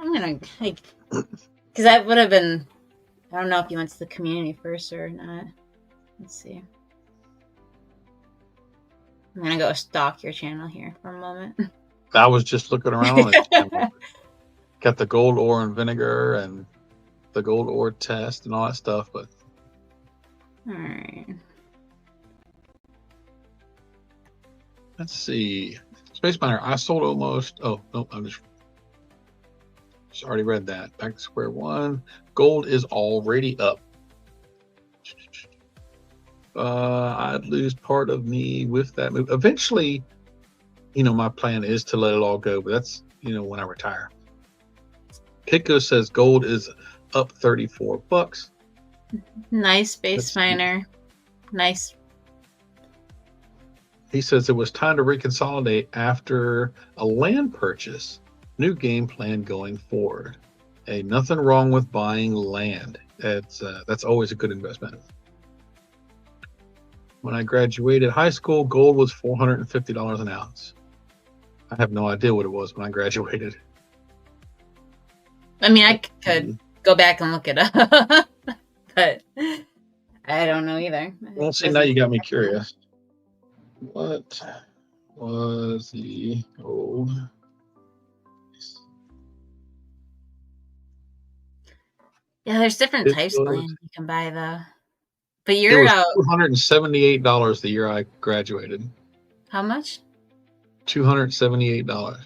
[SPEAKER 2] I'm gonna, like, because that would have been, I don't know if you went to the community first or not. Let's see. I'm gonna go stalk your channel here for a moment.
[SPEAKER 1] I was just looking around and got the gold ore and vinegar and the gold ore test and all that stuff, but
[SPEAKER 2] all right.
[SPEAKER 1] Let's see. Space Miner, I sold almost, oh, no, I'm just already read that. Back to square one. Gold is already up. I'd lose part of me with that move. Eventually, my plan is to let it all go, but that's, when I retire. Pico says gold is up $34.
[SPEAKER 2] Nice, Space Miner. Nice.
[SPEAKER 1] He says it was time to reconsolidate after a land purchase. New game plan going forward. Hey, nothing wrong with buying land. That's always a good investment. When I graduated high school, gold was $450 an ounce. I have no idea what it was when I graduated.
[SPEAKER 2] I mean, I could go back and look it up, but I don't know either.
[SPEAKER 1] Well, see, now you got me curious. What was the gold?
[SPEAKER 2] Yeah, there's different types of land you can buy, though. But you're
[SPEAKER 1] out. It was $278 the year I graduated.
[SPEAKER 2] How much?
[SPEAKER 1] $278.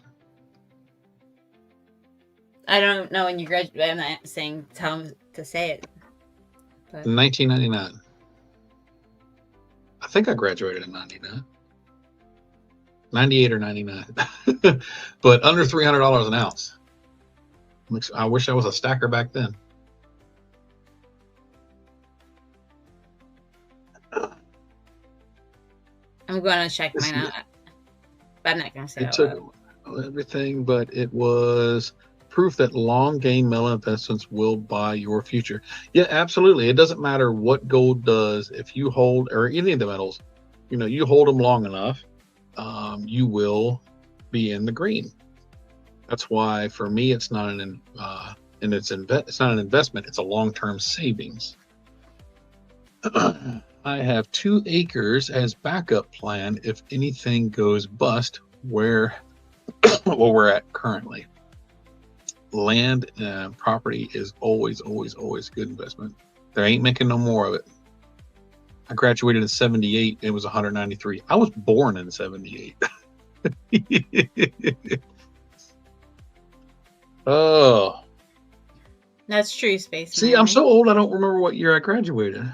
[SPEAKER 2] I don't know when you graduated. I'm not saying tell them to say it.
[SPEAKER 1] But. 1999. I think I graduated in 99. 98 or 99. But under $300 an ounce. I wish I was a stacker back then.
[SPEAKER 2] I'm going to check mine out. But I'm not going to say
[SPEAKER 1] it took everything, but it was proof that long game metal investments will buy your future. Yeah, absolutely. It doesn't matter what gold does. If you hold, or any of the metals, you hold them long enough, you will be in the green. That's why for me, it's not it's not an investment. It's a long-term savings. I have 2 acres as backup plan if anything goes bust where we're at currently. Land and property is always a good investment. They ain't making no more of it. I graduated in 78. It was 193. I was born in 78. Oh.
[SPEAKER 2] That's true, Space.
[SPEAKER 1] See, I'm so old I don't remember what year I graduated.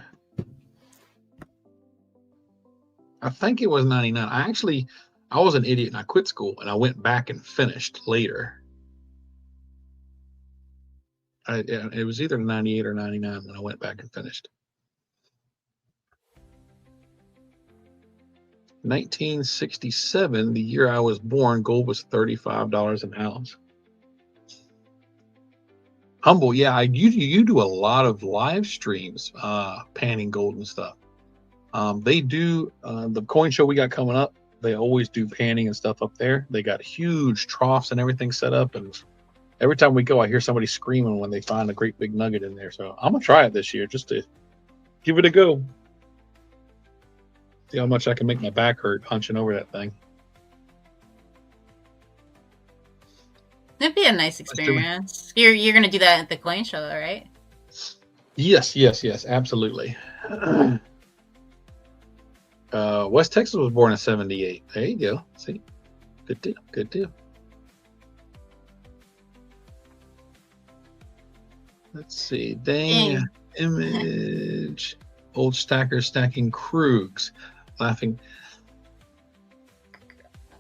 [SPEAKER 1] I think it was 99. I was an idiot and I quit school and I went back and finished later. It was either 98 or 99 when I went back and finished. 1967, the year I was born, gold was $35 an ounce. Humble, yeah, you do a lot of live streams, panning gold and stuff. They do the coin show we got coming up. They always do panning and stuff up there. They got huge troughs and everything set up, and every time we go, I hear somebody screaming when they find a great big nugget in there. So I'm gonna try it this year just to give it a go. See how much I can make my back hurt hunching over that thing.
[SPEAKER 2] It'd be a nice experience. You're gonna do that at the coin show, though, right?
[SPEAKER 1] Yes, absolutely. West Texas was born in 78. There you go. See, good deal. Let's see. Dang
[SPEAKER 2] Dang.
[SPEAKER 1] image. Old stacker stacking Krugs. Laughing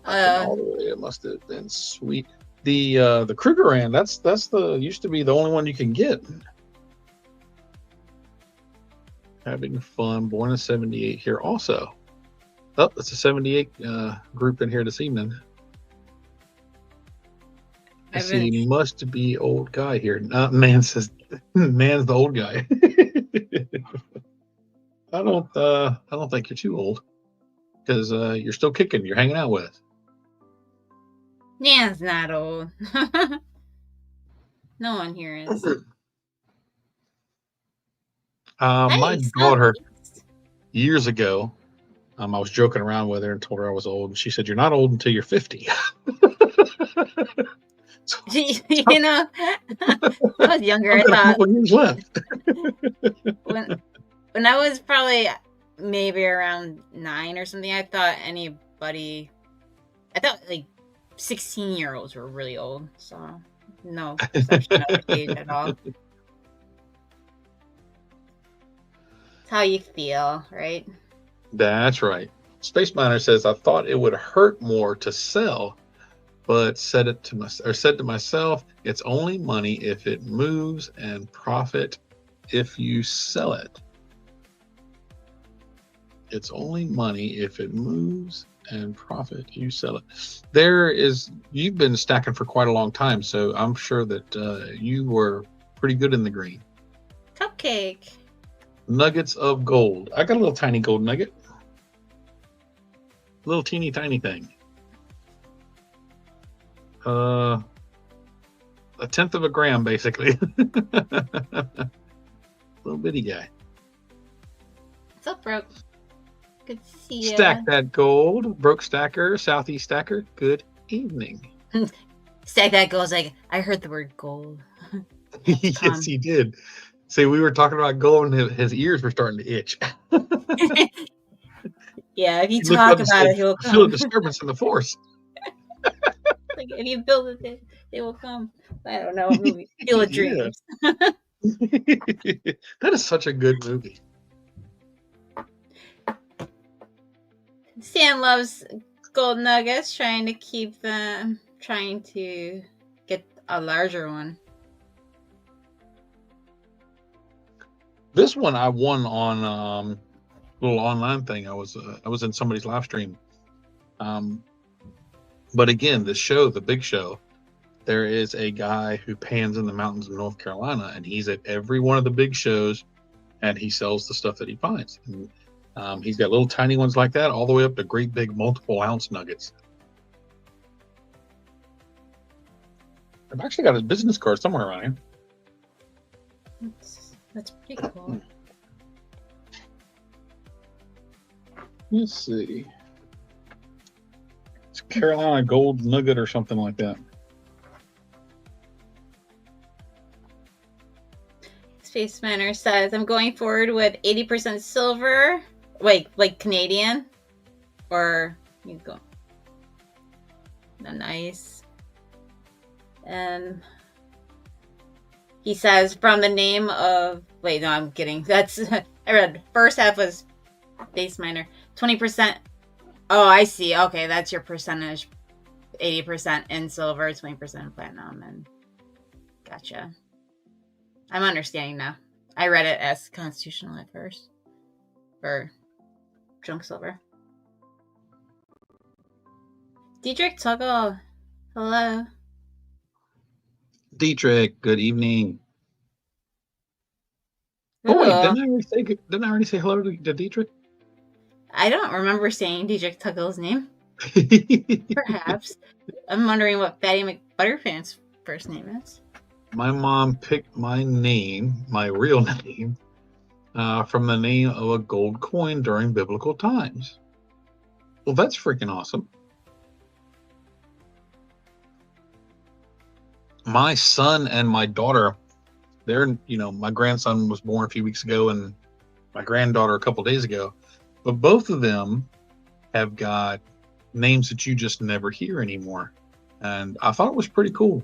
[SPEAKER 1] all the way. It must have been sweet. The Krugerrand, that's the used to be the only one you can get. Having fun. Born in 78 here also. Oh, it's a 78 group in here this evening. I see. Must be old guy here. Man says, man's the old guy. I don't think you're too old because you're still kicking. You're hanging out with us.
[SPEAKER 2] Nan's not old. No one here is.
[SPEAKER 1] My daughter, years ago, I was joking around with her and told her I was old. And she said, "You're not old until you're 50."
[SPEAKER 2] You know, I was younger. I thought
[SPEAKER 1] a couple years left.
[SPEAKER 2] when I was probably maybe around 9 or something, I thought like 16-year-olds were really old. So no perception of age at all. It's how you feel, right?
[SPEAKER 1] That's right. Space Miner says, "I thought it would hurt more to sell, but said to myself, it's only money if it moves and profit if you sell it. It's only money if it moves and profit you sell it." You've been stacking for quite a long time, so I'm sure that you were pretty good in the green.
[SPEAKER 2] Cupcake.
[SPEAKER 1] Nuggets of gold. I got a little tiny gold nugget. Little teeny tiny thing. A 1/10 of a gram, basically. Little bitty guy.
[SPEAKER 2] What's up, Broke? Good to see you.
[SPEAKER 1] Stack that gold. Broke Stacker, Southeast Stacker. Good evening.
[SPEAKER 2] Stack that gold. Like, I heard the word gold.
[SPEAKER 1] Yes, he did. See, we were talking about gold, and his ears were starting to itch.
[SPEAKER 2] Yeah, if you talk about it, he'll come.
[SPEAKER 1] Feel a disturbance in the force.
[SPEAKER 2] Like, if you build it, they will come. I don't know what movie. Field of Dreams.
[SPEAKER 1] That is such a good movie.
[SPEAKER 2] Stan loves gold nuggets, trying to get a larger one.
[SPEAKER 1] This one I won on a little online thing. I was in somebody's live stream. But again, the big show, there is a guy who pans in the mountains of North Carolina, and he's at every one of the big shows, and he sells the stuff that he finds. And, he's got little tiny ones like that, all the way up to great big multiple ounce nuggets. I've actually got his business card somewhere around here.
[SPEAKER 2] That's pretty cool.
[SPEAKER 1] Let's see. It's Carolina Gold Nugget or something like that.
[SPEAKER 2] Space Miner says, "I'm going forward with 80% silver." Wait, like Canadian? Or you go. Nice. And he says, from the name of... Wait, no, I'm kidding. That's... I read. First half was Space Miner. 20%. Oh, I see. Okay, that's your percentage. 80% in silver, 20% in platinum. And gotcha. I'm understanding now. I read it as constitutional at first. Or junk silver. Dietrich Tuggle. Hello.
[SPEAKER 1] Dietrich, good evening. Ooh. Oh wait, didn't I already say hello to Dietrich?
[SPEAKER 2] I don't remember saying Dietrich Tuggle's name. Perhaps. I'm wondering what Fatty McButterfan's first name is.
[SPEAKER 1] My mom picked my name, my real name, from the name of a gold coin during biblical times. Well, that's freaking awesome. My son and my daughter, my grandson was born a few weeks ago and my granddaughter a couple days ago, but both of them have got names that you just never hear anymore. And I thought it was pretty cool.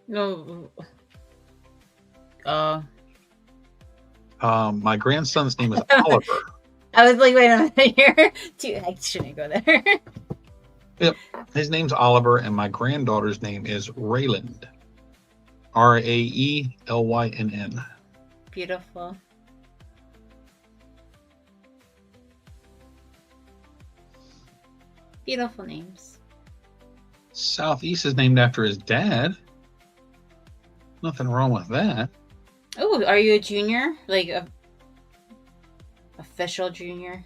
[SPEAKER 2] No. Oh.
[SPEAKER 1] My grandson's name is Oliver.
[SPEAKER 2] I was like, wait a minute here. I shouldn't go there.
[SPEAKER 1] Yep. His name's Oliver, and my granddaughter's name is Rayland. Raelynn.
[SPEAKER 2] Beautiful. Beautiful names.
[SPEAKER 1] Southeast is named after his dad. Nothing wrong with that.
[SPEAKER 2] Oh, are you a junior? Like a official junior?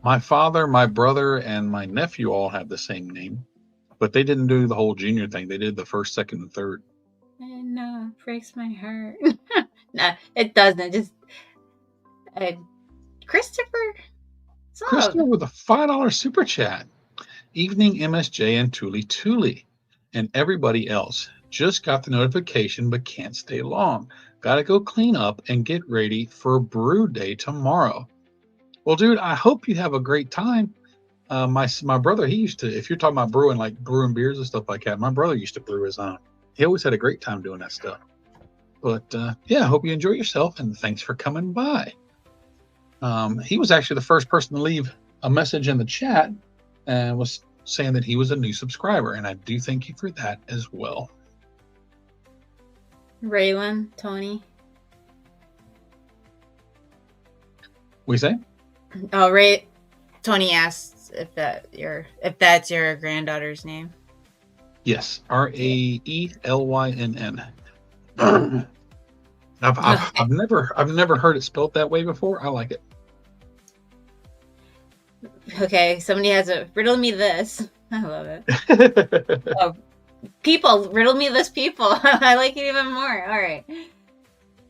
[SPEAKER 1] My father, my brother, and my nephew all have the same name, but they didn't do the whole junior thing. They did the first, second, and third.
[SPEAKER 2] No, it breaks my heart. Nah, it doesn't. Just Christopher.
[SPEAKER 1] Christopher with a $5 super chat. Evening MSJ and TuliTuli and everybody else. Just got the notification but can't stay long. Gotta go clean up and get ready for brew day tomorrow. Well, dude, I hope you have a great time. My brother, he used to, if you're talking about brewing, like brewing beers and stuff like that, my brother used to brew his own. He always had a great time doing that stuff. But yeah, I hope you enjoy yourself, and thanks for coming by. He was actually the first person to leave a message in the chat and was saying that he was a new subscriber, and I do thank you for that as well.
[SPEAKER 2] Raylan, Tony.
[SPEAKER 1] We say?
[SPEAKER 2] Oh, Tony asks if that's your granddaughter's name.
[SPEAKER 1] Yes, Raelynn. I've never heard it spelled that way before. I like it.
[SPEAKER 2] Okay, somebody has a riddle me this. I love it. People, riddle me this, people. I like it even more. All right.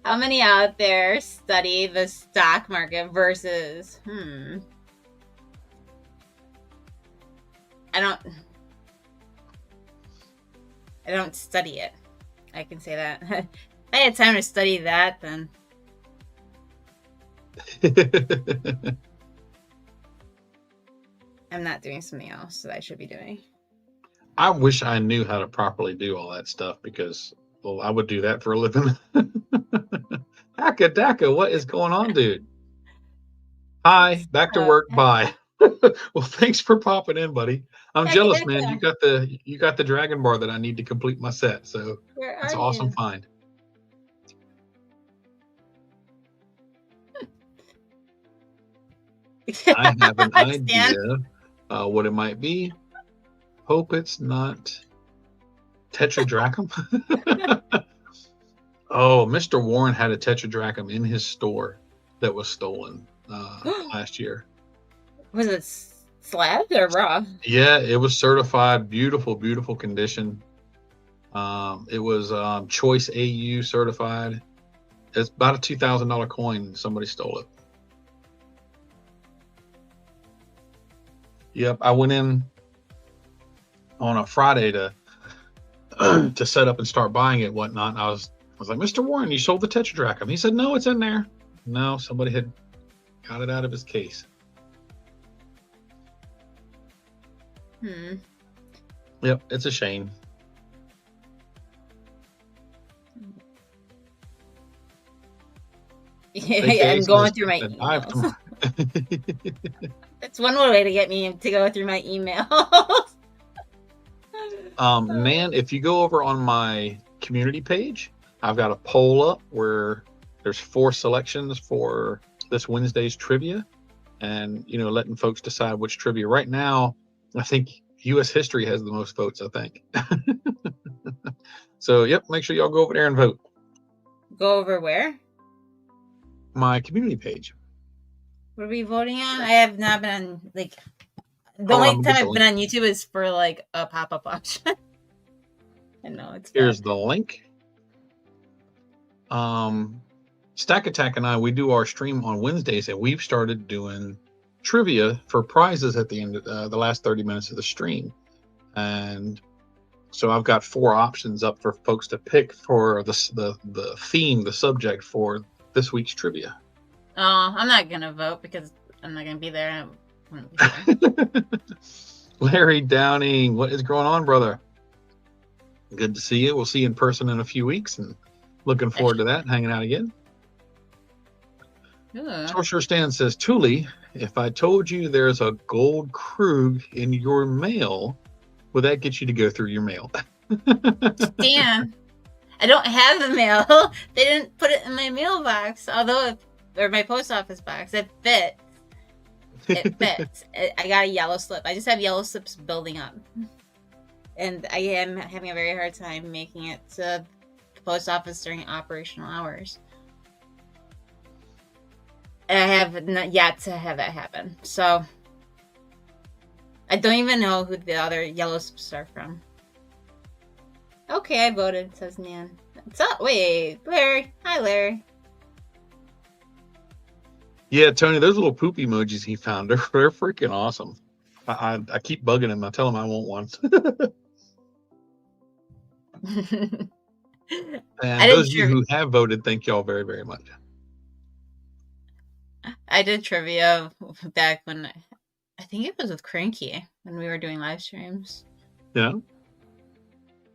[SPEAKER 2] How many out there study the stock market versus I don't study it. I can say that. If I had time to study that, then I'm not doing something else that I should be doing.
[SPEAKER 1] I wish I knew how to properly do all that stuff, because, well, I would do that for a living. Daka, what is going on, dude? Hi, back to work. Bye. Well, thanks for popping in, buddy. I'm jealous, man. You got the dragon bar that I need to complete my set, so that's an awesome find. I have an idea what it might be. Hope it's not Tetradrachm. Oh, Mr. Warren had a Tetradrachm in his store that was stolen last year.
[SPEAKER 2] Was it slabbed or raw?
[SPEAKER 1] Yeah, it was certified. Beautiful, beautiful condition. It was Choice AU certified. It's about a $2,000 coin. Somebody stole it. Yep, I went in on a Friday to set up and start buying it, whatnot. And I was like, Mr. Warren, you sold the Tetradrachm. He said, no, it's in there. No, somebody had got it out of his case. Yep, it's a shame.
[SPEAKER 2] Yeah, I'm going through my emails. That's one way to get me to go through my emails.
[SPEAKER 1] Man, if you go over on my community page, I've got a poll up where there's 4 selections for this Wednesday's trivia, and letting folks decide which trivia. Right now, I think U.S. history has the most votes, I think. So, yep, make sure y'all go over there and vote.
[SPEAKER 2] Go over where?
[SPEAKER 1] My community page.
[SPEAKER 2] What are we voting on? I have not been on, the only time I've been on YouTube is for a pop-up option. I know it's
[SPEAKER 1] Here's the link. Stack Attack and I, we do our stream on Wednesdays, and we've started doing trivia for prizes at the end of the last 30 minutes of the stream. And so I've got 4 options up for folks to pick for the theme, the subject for this week's trivia.
[SPEAKER 2] Oh, I'm not gonna vote because I'm not gonna be there.
[SPEAKER 1] Larry Downing, what is going on, brother? Good to see you. We'll see you in person in a few weeks, and looking forward to that, hanging out again. Sorcerer Stan says, Tuli, if I told you there's a gold Krug in your mail, would that get you to go through your mail?
[SPEAKER 2] Stan, I don't have the mail. They didn't put it in my mailbox, or my post office box. It fits. It fits. I got a yellow slip. I just have yellow slips building up. And I am having a very hard time making it to the post office during operational hours. And I have not yet to have that happen. So I don't even know who the other yellow slips are from. Okay, I voted, says Nan. What's up? Wait, Larry. Hi, Larry.
[SPEAKER 1] Yeah, Tony, those little poop emojis he found, they're freaking awesome. I keep bugging him. I tell him I want one. And those of you who have voted, thank you all very, very much.
[SPEAKER 2] I did trivia back when, I think it was with Cranky, when we were doing live streams.
[SPEAKER 1] Yeah?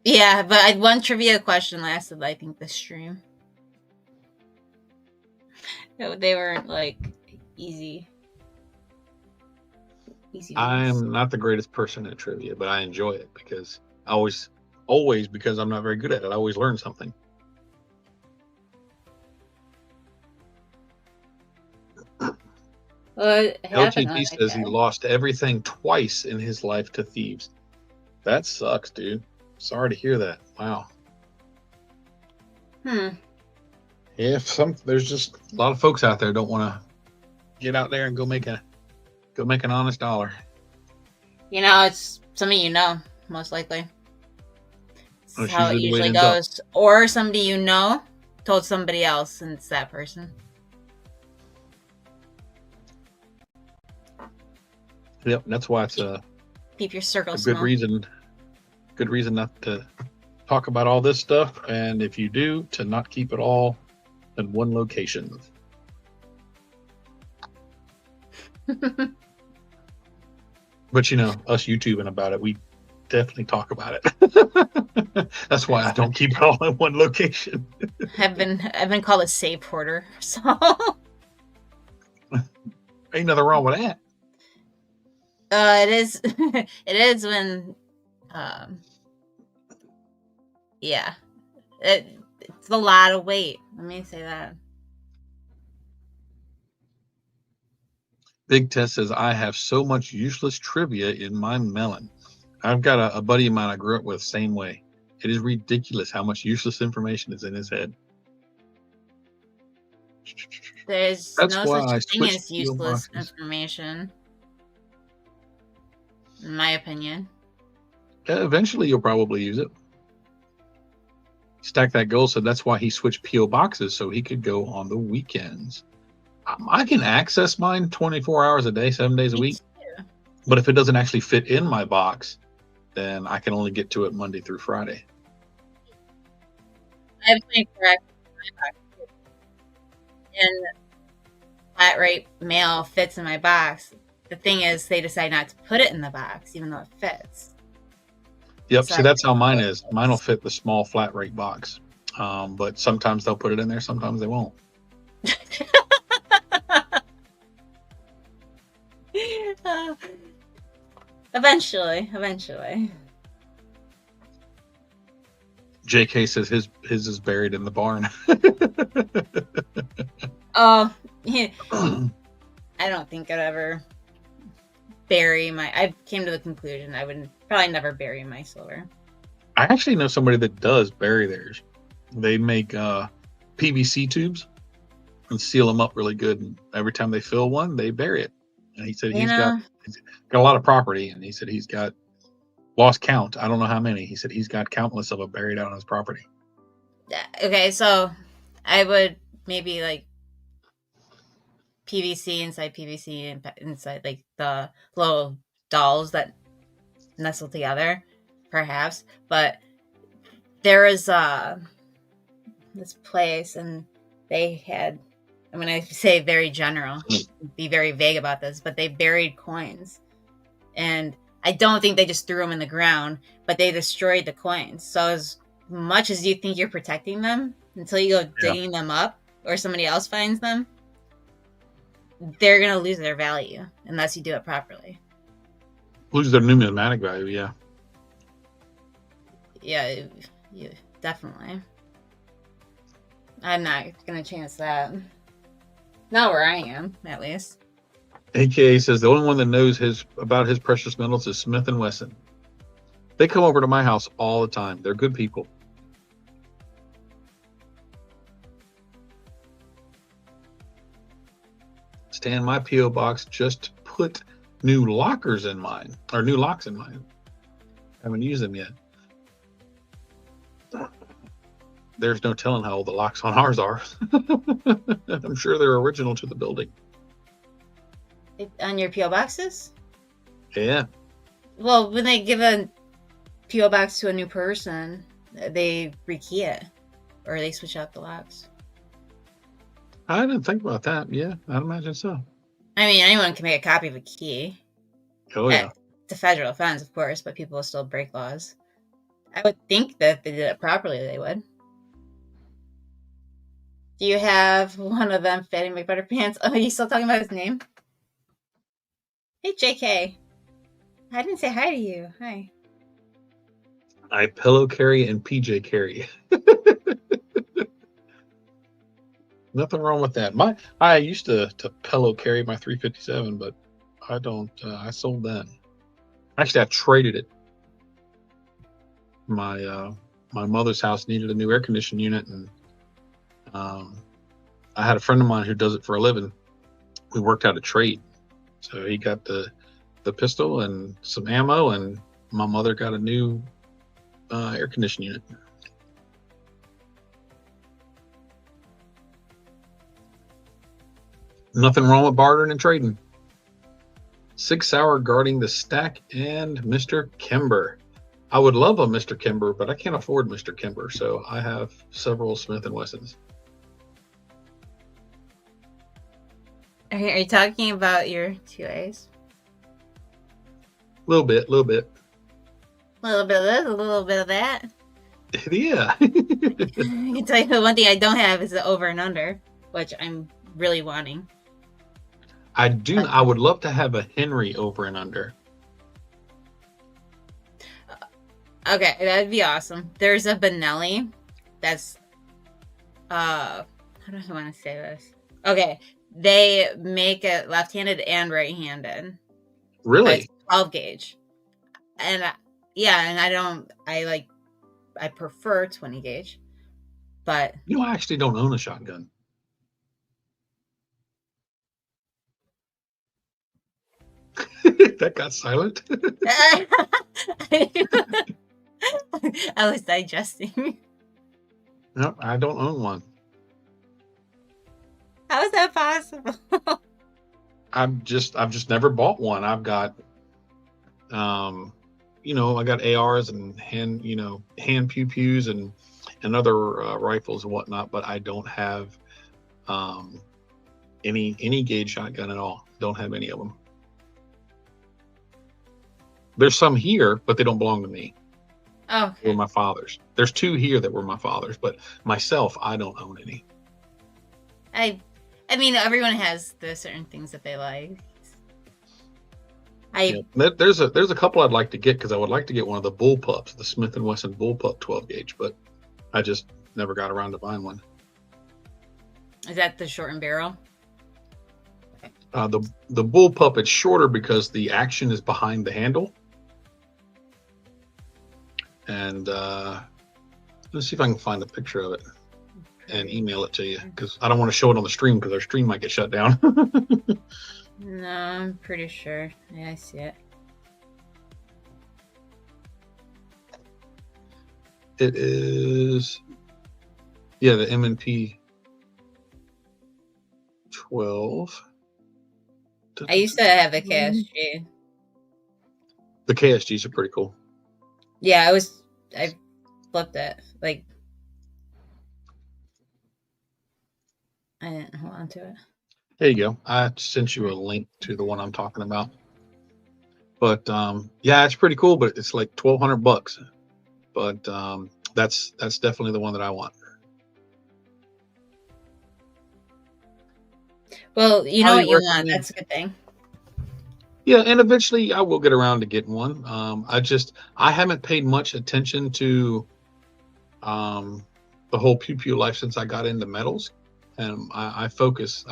[SPEAKER 2] Yeah, but one trivia question lasted, I think, this stream. They weren't, like, easy.
[SPEAKER 1] I'm not the greatest person at trivia, but I enjoy it because I always, because I'm not very good at it, I always learn something. LTP says he lost everything twice in his life to thieves. That sucks, dude. Sorry to hear that. Wow. Yeah, there's just a lot of folks out there don't want to get out there and go make an honest dollar.
[SPEAKER 2] You know, it's somebody you know, most likely. That's how it usually goes. Or somebody you know told somebody else, and it's that person.
[SPEAKER 1] Yep, that's why it's
[SPEAKER 2] keep your circle
[SPEAKER 1] small. Good reason not to talk about all this stuff, and if you do, to not keep it all in one location. But you know, us YouTubing about it, we definitely talk about it. That's why I don't keep it all in one location.
[SPEAKER 2] I've been called a safe hoarder, so
[SPEAKER 1] ain't nothing wrong with that.
[SPEAKER 2] It is. It is when, yeah, it's a lot of weight. Let me say that.
[SPEAKER 1] Big Test says, I have so much useless trivia in my melon. I've got a buddy of mine I grew up with, same way. It is ridiculous how much useless information is in his head.
[SPEAKER 2] There's no such thing as useless information, in my opinion.
[SPEAKER 1] Eventually, you'll probably use it. Stack That Goal said that's why he switched P.O. boxes, so he could go on the weekends. I can access mine 24 hours a day, 7 days a week. But if it doesn't actually fit in my box, then I can only get to it Monday through Friday.
[SPEAKER 2] I have 24 hours in my box. And flat rate mail fits in my box. The thing is, they decide not to put it in the box, even though it fits.
[SPEAKER 1] Yep, so see, that's how mine is. Mine will fit the small flat rate box. But sometimes they'll put it in there, sometimes they won't.
[SPEAKER 2] Eventually.
[SPEAKER 1] JK says his is buried in the barn.
[SPEAKER 2] Oh, yeah. I don't think I'd ever bury my. I came to the conclusion I would probably never bury my silver.
[SPEAKER 1] I actually know somebody that does bury theirs. They make PVC tubes and seal them up really good. And every time they fill one, they bury it. And he said he's got a lot of property, and he said he's got lost count. I don't know how many. He said he's got countless of them buried out on his property.
[SPEAKER 2] Okay, so I would maybe like PVC inside inside like the little dolls that nestle together, perhaps. But there is this place, and they had, I'm going to say very general, be very vague about this, but they buried coins. And I don't think they just threw them in the ground, but they destroyed the coins. So as much as you think you're protecting them, until you go digging them up or somebody else finds them, they're going to lose their value unless you do it properly.
[SPEAKER 1] Lose their numismatic value, yeah.
[SPEAKER 2] Yeah, definitely. I'm not going to chance that. Not where I am, at least.
[SPEAKER 1] AKA says the only one that knows about his precious metals is Smith & Wesson. They come over to my house all the time. They're good people. Stan, my P.O. box just put new lockers in mine, or new locks in mine. I haven't used them yet. There's no telling how old the locks on ours are. I'm sure they're original to the building.
[SPEAKER 2] On your P.O. boxes?
[SPEAKER 1] Yeah.
[SPEAKER 2] Well, when they give a P.O. box to a new person, they rekey it, or they switch out the locks.
[SPEAKER 1] I didn't think about that. Yeah, I'd imagine so.
[SPEAKER 2] I mean, anyone can make a copy of a key.
[SPEAKER 1] Oh, yeah.
[SPEAKER 2] It's a federal offense, of course, but people will still break laws. I would think that if they did it properly, they would. Do you have one of them fitting McButterpants? Oh, are you still talking about his name? Hey, JK. I didn't say hi to you. Hi.
[SPEAKER 1] I pillow carry and PJ carry. Nothing wrong with that. I used to pillow carry my 357, but I don't. I sold that. Actually, I traded it. My mother's house needed a new air conditioning unit, and I had a friend of mine who does it for a living. We worked out a trade, so he got the pistol and some ammo, and my mother got a new air conditioning unit. Nothing wrong with bartering and trading. 6 Hour guarding the stack and Mr. Kimber. I would love a Mr. Kimber, but I can't afford Mr. Kimber, so I have several Smith & Wessons.
[SPEAKER 2] Are you talking about your 2As?
[SPEAKER 1] A little bit.
[SPEAKER 2] A little bit of this, a little bit of that.
[SPEAKER 1] Yeah.
[SPEAKER 2] I can tell you the one thing I don't have is the over and under, which I'm really wanting.
[SPEAKER 1] I do. I would love to have a Henry over and under.
[SPEAKER 2] Okay, that'd be awesome. There's a Benelli that's how do I want to say this? Okay, they make it left-handed and right-handed.
[SPEAKER 1] Really?
[SPEAKER 2] It's 12 gauge. And and I prefer 20 gauge. But
[SPEAKER 1] I actually don't own a shotgun. That got silent.
[SPEAKER 2] I was digesting.
[SPEAKER 1] No, I don't own one.
[SPEAKER 2] How is that possible?
[SPEAKER 1] I've just never bought one. I've got I got ARs and hand pew pews and other rifles and whatnot, but I don't have any gauge shotgun at all. Don't have any of them. There's some here, but they don't belong to me.
[SPEAKER 2] Oh, okay.
[SPEAKER 1] They were my father's. There's 2 here that were my father's, but myself, I don't own any.
[SPEAKER 2] I mean, everyone has the certain things that they like.
[SPEAKER 1] There's a couple I'd like to get because I would like to get one of the bullpups, the Smith & Wesson bullpup 12 gauge, but I just never got around to buying one.
[SPEAKER 2] Is that the shortened barrel?
[SPEAKER 1] The bullpup, it's shorter because the action is behind the handle. And let's see if I can find a picture of it and email it to you, because I don't want to show it on the stream because our stream might get shut down.
[SPEAKER 2] No, I'm pretty sure. Yeah, I see it.
[SPEAKER 1] It is, the M&P 12.
[SPEAKER 2] I used to have the KSG.
[SPEAKER 1] The KSGs are pretty cool.
[SPEAKER 2] Yeah, I flipped it. Like, I didn't hold on to it.
[SPEAKER 1] There you go. I sent you a link to the one I'm talking about. But yeah, it's pretty cool. But it's like $1,200. But that's definitely the one that I want.
[SPEAKER 2] Well, you know
[SPEAKER 1] I
[SPEAKER 2] what you want.
[SPEAKER 1] recommend.
[SPEAKER 2] That's a good thing.
[SPEAKER 1] Yeah, and eventually I will get around to getting one. I haven't paid much attention to the whole pew pew life since I got into metals, and I've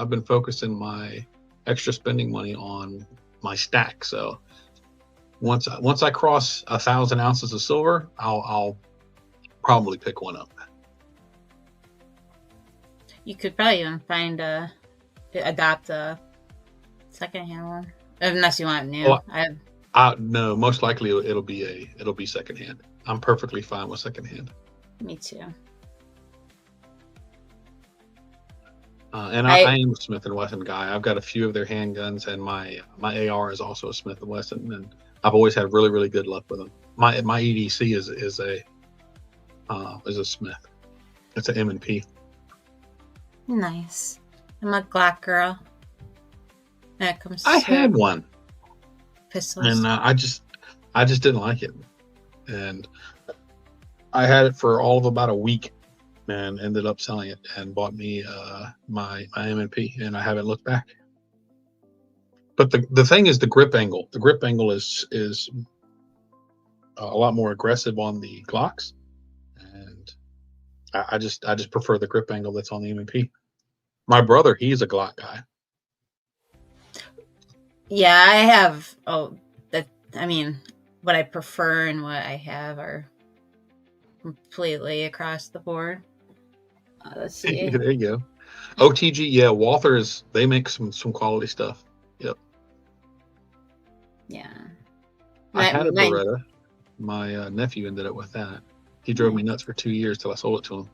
[SPEAKER 1] been focusing my extra spending money on my stack. So once I cross 1,000 ounces of silver, I'll probably pick one up.
[SPEAKER 2] You could probably even adopt a secondhand one, unless you want new.
[SPEAKER 1] Oh, no, most likely it'll be secondhand. I'm perfectly fine with secondhand.
[SPEAKER 2] Me too.
[SPEAKER 1] And I am a Smith and Wesson guy. I've got a few of their handguns, and my AR is also a Smith and Wesson, and I've always had really really good luck with them. My EDC is a Smith. It's an M&P.
[SPEAKER 2] Nice. I'm a Glock girl. That comes.
[SPEAKER 1] I had one
[SPEAKER 2] pistols,
[SPEAKER 1] and I just didn't like it, and I had it for all of about a week, and ended up selling it and bought me my M&P, and I haven't looked back. But the thing is the grip angle. The grip angle is a lot more aggressive on the Glocks, and I just prefer the grip angle that's on the M&P. My brother, he's a Glock guy.
[SPEAKER 2] Yeah, I have. I mean, what I prefer and what I have are completely across the board. Let's see.
[SPEAKER 1] There you go. OTG, yeah, Walthers, they make some quality stuff. Yep.
[SPEAKER 2] Yeah.
[SPEAKER 1] I had a Beretta. My nephew ended up with that. He drove me nuts for 2 years till I sold it to
[SPEAKER 2] him.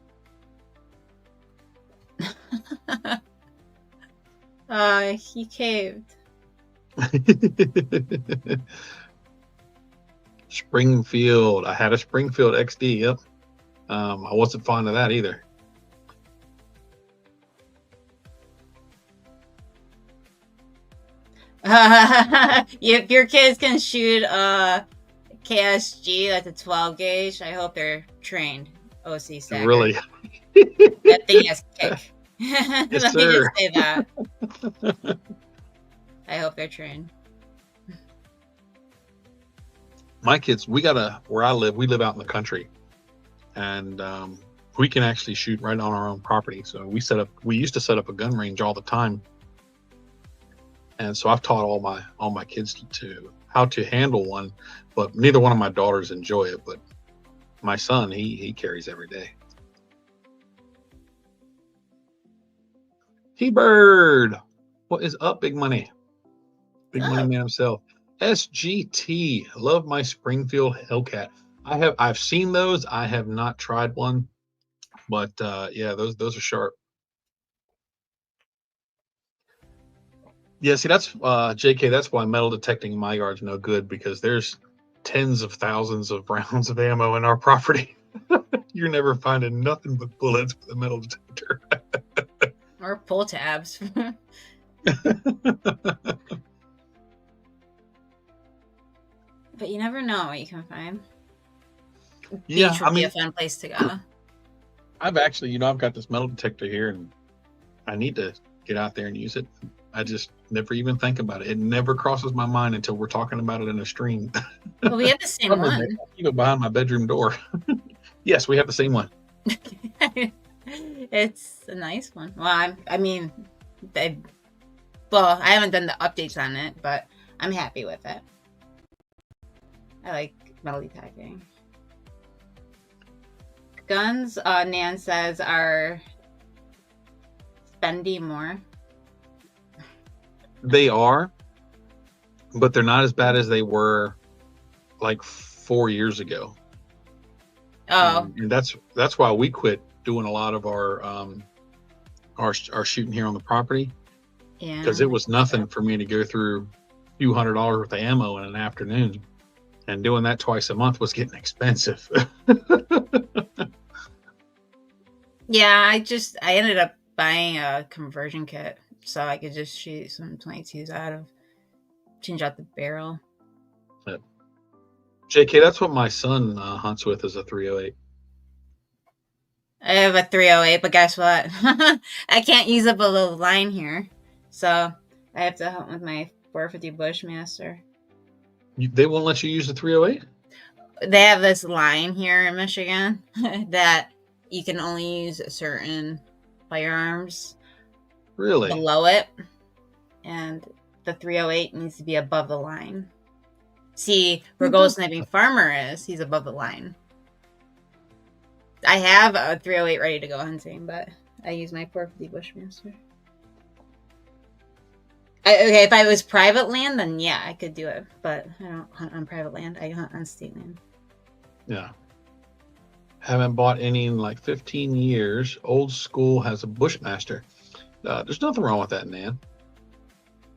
[SPEAKER 2] He caved.
[SPEAKER 1] Springfield. I had a Springfield XD. Yep. I wasn't fond of that either.
[SPEAKER 2] If your kids can shoot a KSG, that's a 12 gauge, I hope they're trained. OC Stagger.
[SPEAKER 1] Really?
[SPEAKER 2] That thing has kick.
[SPEAKER 1] Yes,
[SPEAKER 2] Let
[SPEAKER 1] sir.
[SPEAKER 2] me just say that. I hope they're trained.
[SPEAKER 1] My kids, where I live, we live out in the country, and we can actually shoot right on our own property. So we used to set up a gun range all the time. And so I've taught all my kids to how to handle one, but neither one of my daughters enjoy it. But my son, he carries every day. T-Bird, what is up, Big Money? Big Money Man himself. SGT, love my Springfield Hellcat. I've seen those. I have not tried one, but yeah, those are sharp. Yeah, see, that's JK. That's why metal detecting in my yard's no good, because there's tens of thousands of rounds of ammo in our property. You're never finding nothing but bullets with a metal detector.
[SPEAKER 2] Or pull tabs. But you never know what you can find.
[SPEAKER 1] Yeah,
[SPEAKER 2] Beach would be a fun place to go.
[SPEAKER 1] I've actually, I've got this metal detector here, and I need to get out there and use it. I just never even think about it. It never crosses my mind until we're talking about it in a stream.
[SPEAKER 2] Well, we have the same one.
[SPEAKER 1] I keep it behind my bedroom door. Yes, we have the same one.
[SPEAKER 2] It's a nice one. Well, I haven't done the updates on it, but I'm happy with it. I like metal detecting. Guns, Nan says, are spendy more.
[SPEAKER 1] They are, but they're not as bad as they were like 4 years ago.
[SPEAKER 2] Oh,
[SPEAKER 1] and that's why we quit doing a lot of our shooting here on the property.
[SPEAKER 2] Yeah,
[SPEAKER 1] because it was nothing for me to go through a few $100s worth of ammo in an afternoon, and doing that twice a month was getting expensive.
[SPEAKER 2] Yeah, I ended up buying a conversion kit so I could just shoot some 22s change out the barrel.
[SPEAKER 1] JK, that's what my son hunts with, is a 308.
[SPEAKER 2] I have a 308, but guess what? I can't use it below the line here. So I have to hunt with my 450 Bushmaster.
[SPEAKER 1] They won't let you use the 308?
[SPEAKER 2] They have this line here in Michigan that you can only use certain firearms
[SPEAKER 1] Really?
[SPEAKER 2] below it. And the 308 needs to be above the line. See, where Ghost Sniping Farmer is, he's above the line. I have a 308 ready to go hunting, but I use my 450 Bushmaster. Okay, if I was private land, then yeah, I could do it. But I don't hunt on private land. I hunt on state land.
[SPEAKER 1] Yeah. Haven't bought any in like 15 years. Old school has a Bushmaster. There's nothing wrong with that, Nan.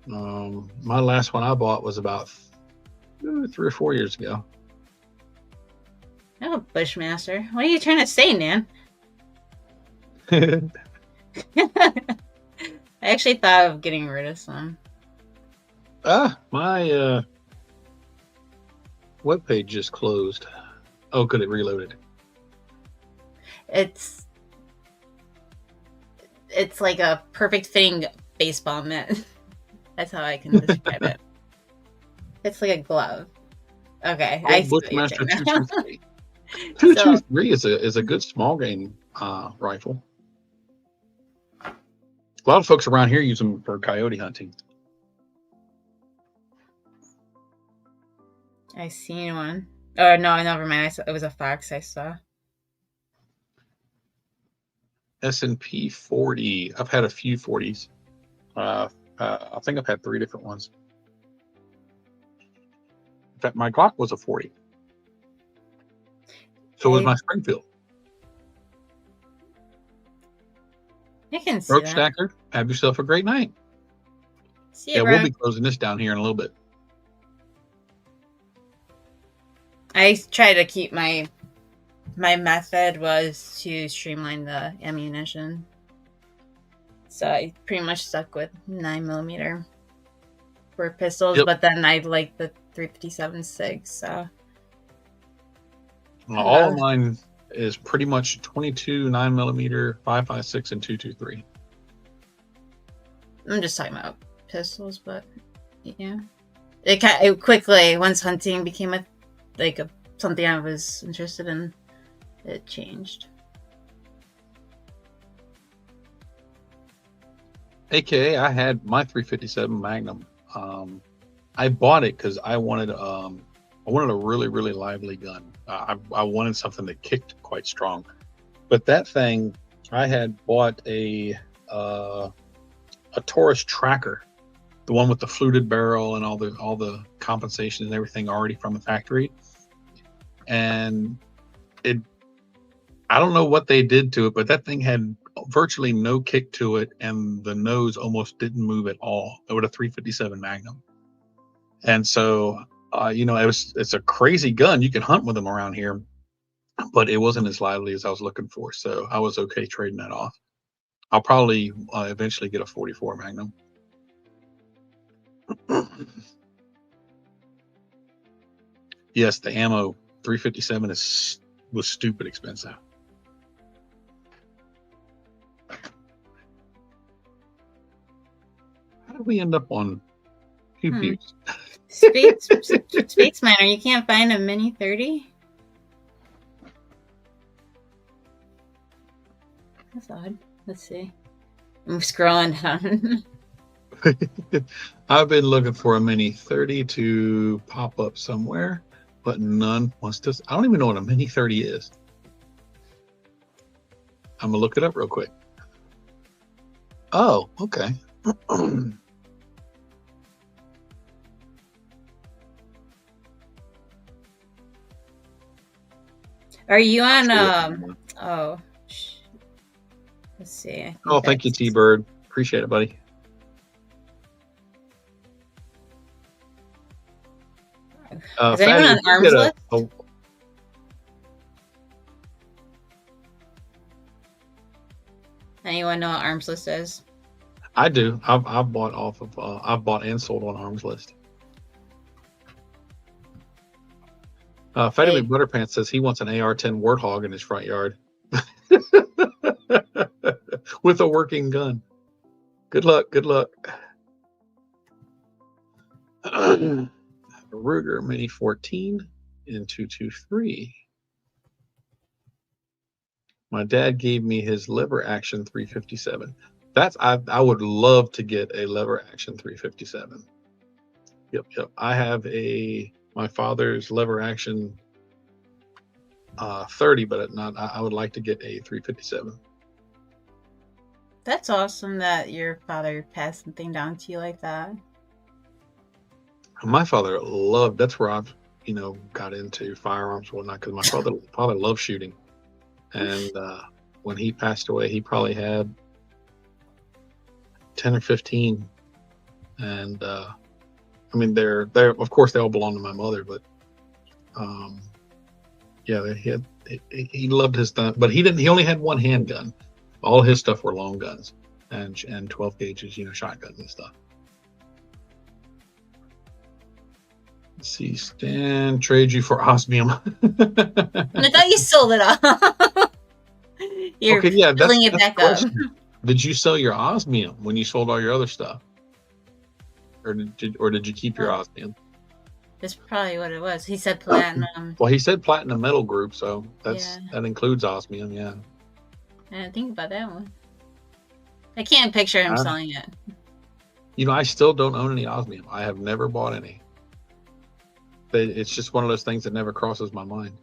[SPEAKER 1] My last one I bought was about 3 or 4 years ago.
[SPEAKER 2] I have a Bushmaster. What are you trying to say, Nan?
[SPEAKER 1] I
[SPEAKER 2] actually thought of getting rid of some.
[SPEAKER 1] My webpage just closed. Oh, good, it reloaded.
[SPEAKER 2] It's like a perfect fitting baseball mitt. That's how I can describe it. It's like a glove. Okay, I see
[SPEAKER 1] Bushmaster 223. 223 is a good small game rifle. A lot of folks around here use them for coyote hunting.
[SPEAKER 2] I seen one. Oh no, never mind. It was a fox I saw.
[SPEAKER 1] S&P 40. I've had a few 40s. I think I've had 3 different ones. In fact, my Glock was a 40. So was my Springfield.
[SPEAKER 2] I can see
[SPEAKER 1] Roach
[SPEAKER 2] that.
[SPEAKER 1] Stacker, have yourself a great night.
[SPEAKER 2] See you,
[SPEAKER 1] we'll be closing this down here in a little bit.
[SPEAKER 2] I try to keep my method was to streamline the ammunition. So I pretty much stuck with 9mm for pistols, but then I like the 357 SIG. So
[SPEAKER 1] all of mine is pretty much 22 9mm, 5.56, and 223.
[SPEAKER 2] I'm just talking about pistols, but yeah, it quickly, once hunting became something I was interested in, it changed.
[SPEAKER 1] AKA, I had my 357 Magnum. I bought it because I wanted a really, really lively gun. I wanted something that kicked quite strong. But that thing, I had bought a Taurus Tracker, the one with the fluted barrel and all the compensation and everything already from the factory. And I don't know what they did to it, but that thing had virtually no kick to it, and the nose almost didn't move at all. It was a 357 Magnum. And so, it's a crazy gun. You can hunt with them around here, but it wasn't as lively as I was looking for. So I was okay trading that off. I'll probably eventually get a 44 Magnum. Yes, the ammo 357 was stupid expensive. How did we end up on Pew-Pews?
[SPEAKER 2] Space Miner, you can't find a Mini 30? That's odd. Let's see. I'm scrolling down.
[SPEAKER 1] I've been looking for a Mini 30 to pop up somewhere, but none wants to. I don't even know what a Mini 30 is. I'm gonna look it up real quick. Oh, okay.
[SPEAKER 2] Are you on let's see.
[SPEAKER 1] Oh, thank you, T-Bird. Appreciate it, buddy.
[SPEAKER 2] Is anyone on arms list? Anyone know what arms list is?
[SPEAKER 1] I do. I've bought off of. I've bought and sold on arms list. Fatty McButterpants says he wants an AR-10 Warthog in his front yard with a working gun. Good luck. Good luck. Ruger Mini 14 in 223. My dad gave me his lever action 357. I would love to get a lever action 357. Yep. I have my father's lever action 30, but I would like to get a 357.
[SPEAKER 2] That's awesome that your father passed something down to you like that.
[SPEAKER 1] My father that's where I've got into firearms and whatnot, because my father loved shooting. And when he passed away, he probably had 10 or 15. And I mean, they're of course they all belong to my mother, but yeah, he loved his stuff, but he only had one handgun. All his stuff were long guns and 12 gauges, shotguns and stuff. Let's see, Stan trade you for osmium.
[SPEAKER 2] I thought you sold it off. You're
[SPEAKER 1] okay, yeah,
[SPEAKER 2] building it back up.
[SPEAKER 1] Did you sell your osmium when you sold all your other stuff, or did you keep your osmium?
[SPEAKER 2] That's probably what it was. He said platinum.
[SPEAKER 1] Well, he said platinum metal group, so that includes osmium. Yeah.
[SPEAKER 2] I didn't think about that one. I can't picture him selling it.
[SPEAKER 1] I still don't own any osmium. I have never bought any. It's just one of those things that never crosses my mind.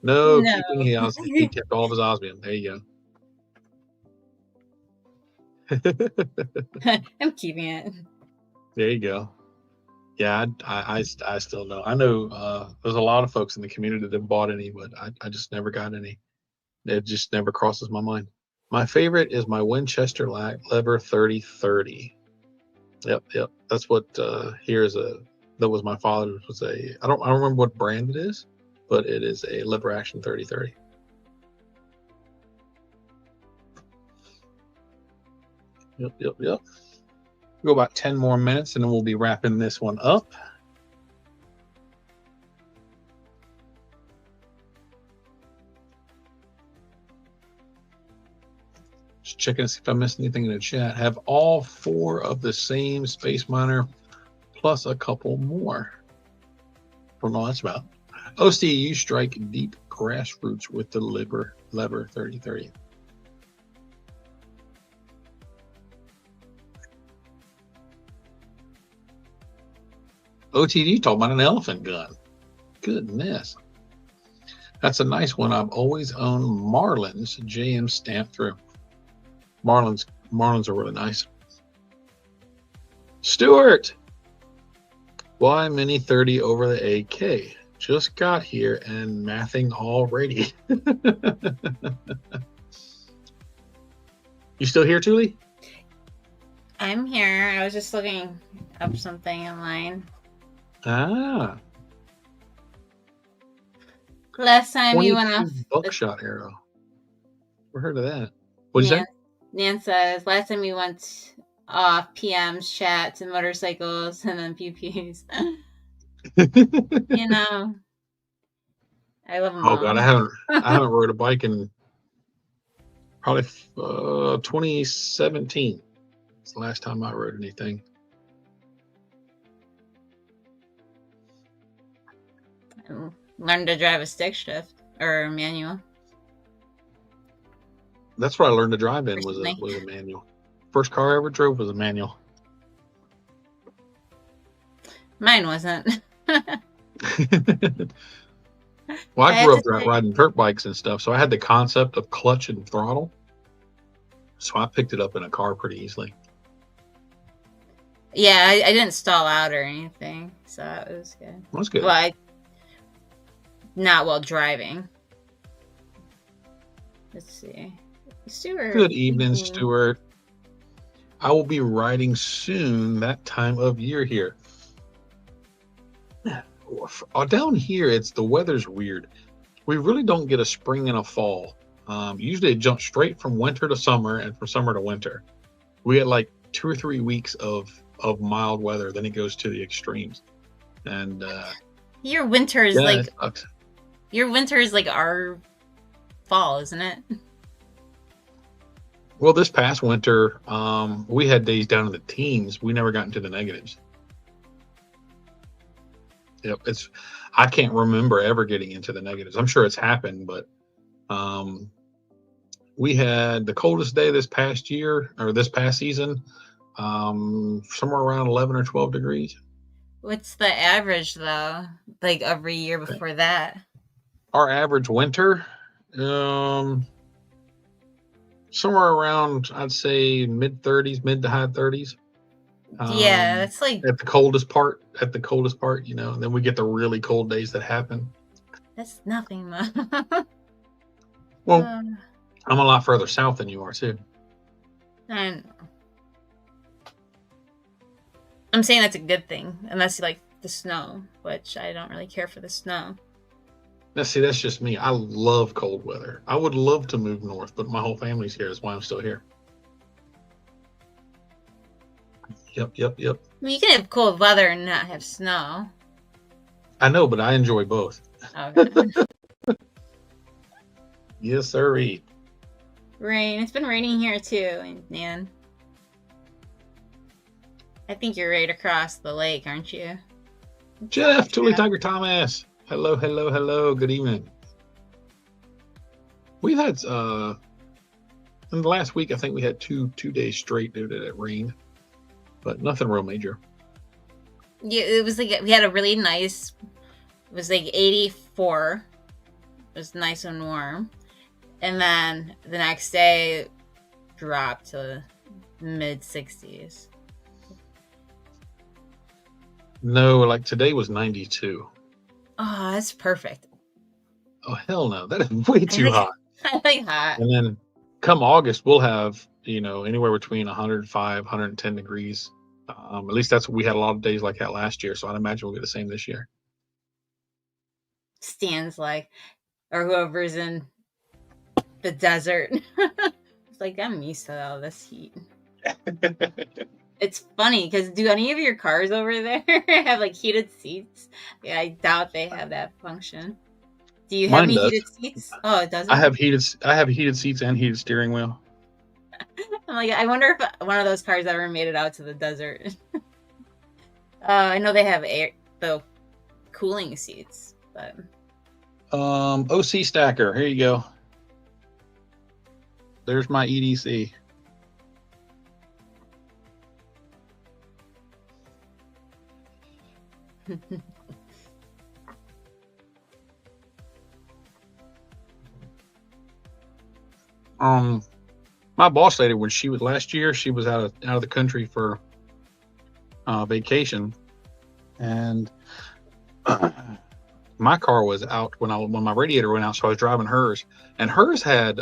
[SPEAKER 1] No. Keeping he kept all of his osmium. There you
[SPEAKER 2] go. I'm keeping it.
[SPEAKER 1] There you go. Yeah, I still know. I know there's a lot of folks in the community that have bought any, but I just never got any. It just never crosses my mind. My favorite is my Winchester Lever 3030. Yep. That's what that was my father's. I don't remember what brand it is, but it is a lever action 3030. Yep. Go about 10 more minutes and then we'll be wrapping this one up. Just checking to see if I missed anything in the chat. Have all 4 of the same Space Miner plus a couple more. I don't know what that's about. OC, you strike deep grassroots with the lever 3030. OTD talking about an elephant gun. Goodness. That's a nice one. I've always owned Marlins JM stamped through. Marlins are really nice. Stuart, why Mini 30 over the AK? Just got here and mathing already. You still here, Tuli?
[SPEAKER 2] I'm here. I was just looking up something online. Last time you went off
[SPEAKER 1] buckshot arrow. Never heard of that. What'd you say?
[SPEAKER 2] Nan says last time we went off PMs, chats, and motorcycles, and then PPs. I love them.
[SPEAKER 1] Oh God, I haven't rode a bike in probably 2017. It's the last time I rode anything.
[SPEAKER 2] Learn to drive a stick shift or manual.
[SPEAKER 1] That's what I learned to drive in was a manual. First car I ever drove was a manual.
[SPEAKER 2] Mine wasn't.
[SPEAKER 1] Well, I grew up riding dirt bikes and stuff, so I had the concept of clutch and throttle. So I picked it up in a car pretty easily.
[SPEAKER 2] Yeah, I didn't stall out or anything, so it was good.
[SPEAKER 1] That's good.
[SPEAKER 2] Well, not while driving. Let's see. Stuart.
[SPEAKER 1] Good evening, Stuart. I will be riding soon that time of year here. Down here, the weather's weird. We really don't get a spring and a fall. Usually it jumps straight from winter to summer and from summer to winter. We get like 2 or 3 weeks of mild weather, then it goes to the extremes. And
[SPEAKER 2] your winter is Your winter is like our fall, isn't it?
[SPEAKER 1] Well, this past winter, we had days down in the teens. We never got into the negatives. Yep, I can't remember ever getting into the negatives. I'm sure it's happened, but um, we had the coldest day this past year or this past season, somewhere around 11 or 12 degrees.
[SPEAKER 2] What's the average though? Like every year before that?
[SPEAKER 1] Our average winter, um, somewhere around, I'd say mid 30s, mid to high 30s.
[SPEAKER 2] Yeah, that's like
[SPEAKER 1] At the coldest part, and then we get the really cold days that happen.
[SPEAKER 2] that's nothing though.
[SPEAKER 1] Well, I'm a lot further south than you are too.
[SPEAKER 2] And I'm saying that's a good thing, unless you like the snow, which I don't really care for the snow.
[SPEAKER 1] Now, see, that's just me. I love cold weather. I would love to move north, but my whole family's here. That's why I'm still here. Yep.
[SPEAKER 2] I mean, you can have cold weather and not have snow.
[SPEAKER 1] I know, but I enjoy both.
[SPEAKER 2] Okay.
[SPEAKER 1] Yes, sirree.
[SPEAKER 2] Rain. It's been raining here too, man. I think you're right across the lake, aren't you?
[SPEAKER 1] Jeff, Tuli Tiger Thomas. Hello. Good evening. We've had in the last week, I think we had two days straight due to that rain, but nothing real major.
[SPEAKER 2] Yeah, it was like we had a really nice. It was like 84. It was nice and warm, and then the next day dropped to mid 60s.
[SPEAKER 1] No, like today was 92.
[SPEAKER 2] Oh, that's perfect.
[SPEAKER 1] Oh, hell no. That is way too hot.
[SPEAKER 2] I like hot.
[SPEAKER 1] And then come August, we'll have, anywhere between 105, 110 degrees. At least that's what we had a lot of days like that last year. So I'd imagine we'll get the same this year.
[SPEAKER 2] Stan's like, or whoever's in the desert. It's like, I'm used to all this heat. It's funny because do any of your cars over there have like heated seats? Yeah, I doubt they have that function. Do you have any heated seats? Oh, it doesn't.
[SPEAKER 1] I have heated seats and heated steering wheel.
[SPEAKER 2] I'm like, I wonder if one of those cars ever made it out to the desert. I know they have the cooling seats, but
[SPEAKER 1] OC stacker. Here you go. There's my EDC. My boss lady, when she was last year, she was out of the country for vacation, and my car was out when my radiator went out, so I was driving hers, and hers had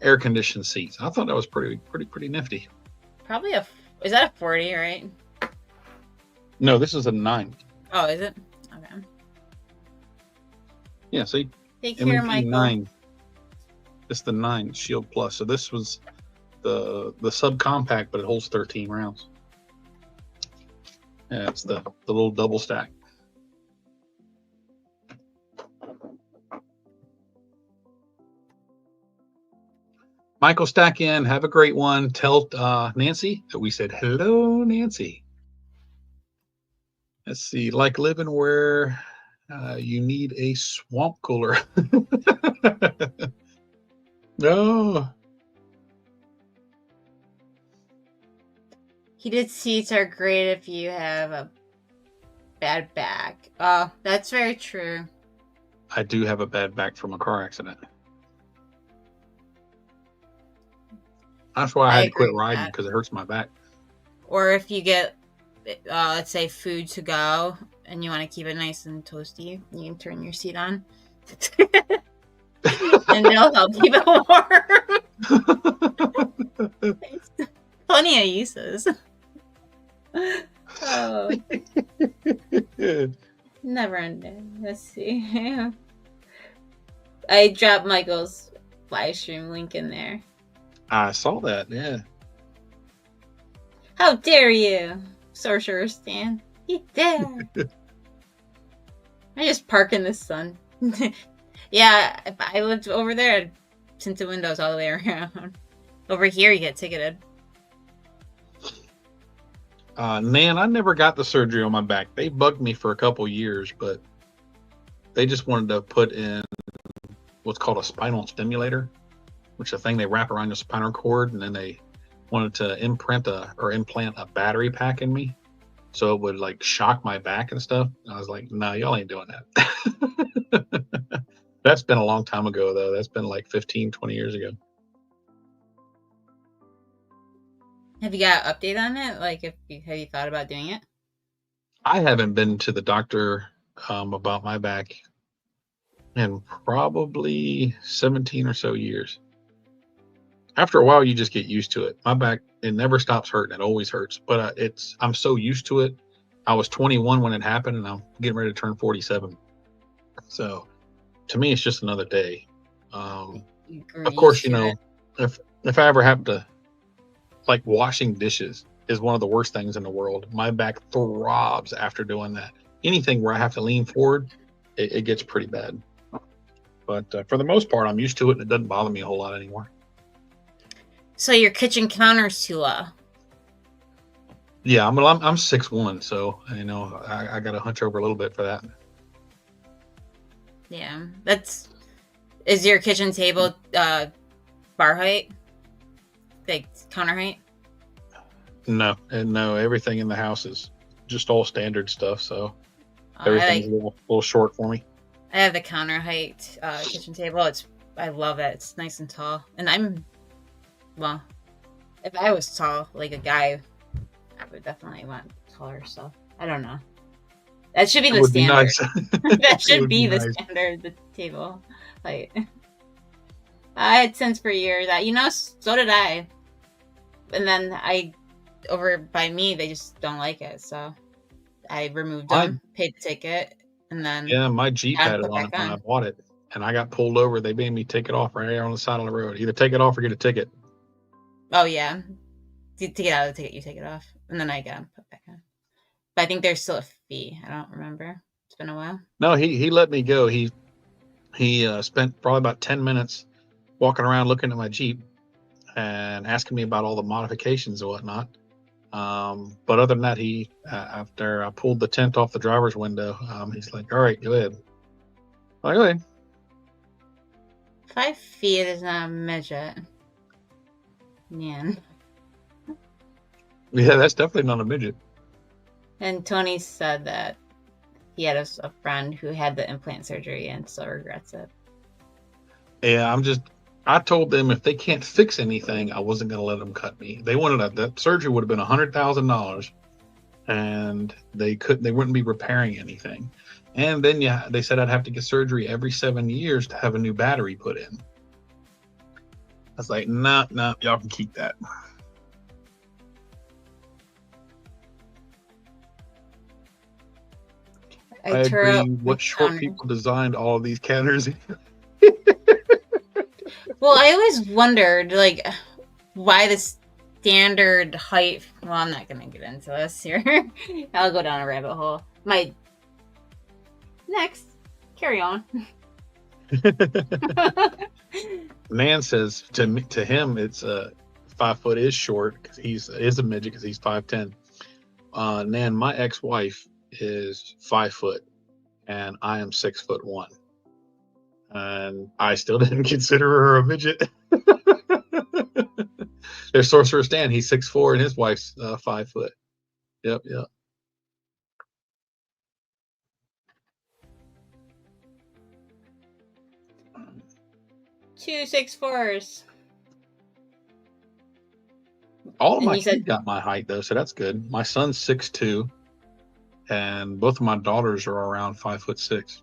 [SPEAKER 1] air conditioned seats. I thought that was pretty nifty.
[SPEAKER 2] Probably is that a 40, right?
[SPEAKER 1] No, this is a 9.
[SPEAKER 2] Oh, is it? Okay.
[SPEAKER 1] Yeah, see?
[SPEAKER 2] Take care, Michael.
[SPEAKER 1] 9. It's the 9 Shield Plus. So this was the subcompact, but it holds 13 rounds. Yeah, it's the little double stack. Michael, stack in. Have a great one. Tell Nancy that we said hello, Nancy. Let's see. Like living where you need a swamp cooler. No.
[SPEAKER 2] Heated seats are great if you have a bad back. Oh, that's very true.
[SPEAKER 1] I do have a bad back from a car accident. That's why I had to quit riding, because it hurts my back.
[SPEAKER 2] Or if you get, let's say, food to go and you want to keep it nice and toasty, you can turn your seat on. And they'll help keep it warm. Plenty of uses. Oh. Never ending. Let's see. I dropped Michael's live stream link in there.
[SPEAKER 1] I saw that, yeah.
[SPEAKER 2] How dare you, Sorcerer Stan? You dare. I just park in the sun. Yeah, if I lived over there, I'd tint the windows all the way around. Over here, you get ticketed.
[SPEAKER 1] Nan, I never got the surgery on my back. They bugged me for a couple years, but they just wanted to put in what's called a spinal stimulator, which is a thing they wrap around your spinal cord, and then they wanted to implant a battery pack in me, so it would like shock my back and stuff. And I was like, no, y'all ain't doing that. That's been a long time ago, though. That's been like 15, 20 years ago.
[SPEAKER 2] Have you got an update on it? Like, have you thought about doing it?
[SPEAKER 1] I haven't been to the doctor about my back in probably 17 or so years. After a while, you just get used to it. My back, it never stops hurting. It always hurts, but I'm so used to it. I was 21 when it happened, and I'm getting ready to turn 47. So to me, it's just another day. Of course, if I ever happen to, like, washing dishes is one of the worst things in the world. My back throbs after doing that. Anything where I have to lean forward, it gets pretty bad. But for the most part, I'm used to it, and it doesn't bother me a whole lot anymore.
[SPEAKER 2] So your kitchen counter's too low.
[SPEAKER 1] Yeah, I'm 6'1", so I got to hunch over a little bit for that.
[SPEAKER 2] Yeah, is your kitchen table bar height, like counter height?
[SPEAKER 1] No, everything in the house is just all standard stuff, so everything's a little short for me.
[SPEAKER 2] I have the counter height kitchen table. I love it. It's nice and tall, and if I was tall like a guy, I would definitely want taller stuff. I don't know. That should be the standard. That should be the standard, the table height. I had since for years that, so did I. And then over by me, they just don't like it. So I removed them, paid the ticket, and then.
[SPEAKER 1] Yeah, my Jeep had it on it when I bought it. And I got pulled over. They made me take it off right there on the side of the road. Either take it off or get a ticket.
[SPEAKER 2] Oh, yeah. To get out of the ticket, you take it off. And then I got them put back on. But I think there's still a fee. I don't remember. It's been a while.
[SPEAKER 1] No, he let me go. He spent probably about 10 minutes walking around looking at my Jeep and asking me about all the modifications and whatnot. But other than that, after I pulled the tent off the driver's window, he's like, all right, go ahead. I'm like, okay.
[SPEAKER 2] 5 feet is not a midget. Man.
[SPEAKER 1] Yeah, that's definitely not a midget.
[SPEAKER 2] And Tony said that he had a friend who had the implant surgery and still regrets it.
[SPEAKER 1] Yeah, I told them if they can't fix anything, I wasn't going to let them cut me. They wanted that surgery would have been $100,000, and they wouldn't be repairing anything. And then they said I'd have to get surgery every 7 years to have a new battery put in. I was like, nah, y'all can keep that. I agree. What short people designed all of these counters?
[SPEAKER 2] Well, I always wondered, like, why the standard height. Well, I'm not going to get into this here. I'll go down a rabbit hole. Next, carry on.
[SPEAKER 1] Nan says to him, it's 5 foot is short because is a midget because he's 5'10". Nan, my ex-wife is 5 foot, and I am 6'1", and I still didn't consider her a midget. There's Sorcerer Stan. He's 6'4", and his wife's 5 foot. Yep.
[SPEAKER 2] 2 6'4s.
[SPEAKER 1] All of my kids got my height though, so that's good. My son's 6'2", and both of my daughters are around 5'6".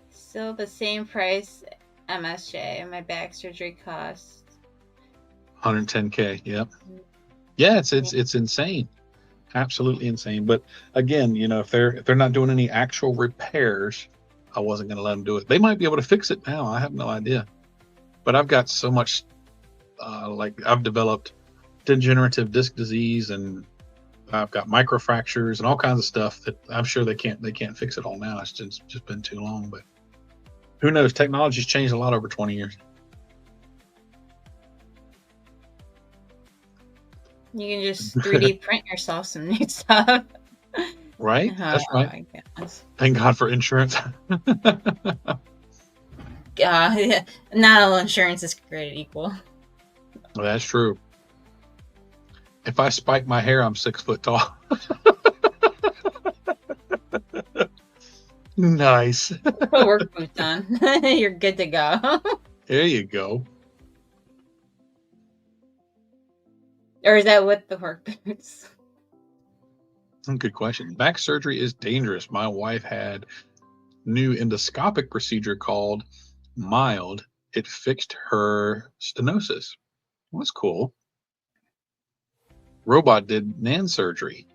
[SPEAKER 2] Still the same price MSJ. My back surgery cost
[SPEAKER 1] $110K. Yep. Yeah, it's insane. Absolutely insane. But again, if they're not doing any actual repairs, I wasn't going to let them do it. They might be able to fix it now. I have no idea. But I've got so much, I've developed degenerative disc disease and I've got microfractures and all kinds of stuff that I'm sure they can't fix it all now. It's just been too long, but who knows? Technology's changed a lot over 20 years.
[SPEAKER 2] You can just 3D print yourself some new stuff.
[SPEAKER 1] Right?
[SPEAKER 2] Oh,
[SPEAKER 1] That's right.
[SPEAKER 2] my goodness.
[SPEAKER 1] Thank God for insurance.
[SPEAKER 2] Yeah, not all insurance is created equal.
[SPEAKER 1] Well, that's true. If I spike my hair, I'm 6 foot tall. Nice.
[SPEAKER 2] Put work boots on. You're good to go.
[SPEAKER 1] There you go.
[SPEAKER 2] Or is that with the work boots?
[SPEAKER 1] Good question. Back surgery is dangerous. My wife had new endoscopic procedure called mild. It fixed her stenosis. Well, that's cool. Robot did Nan surgery.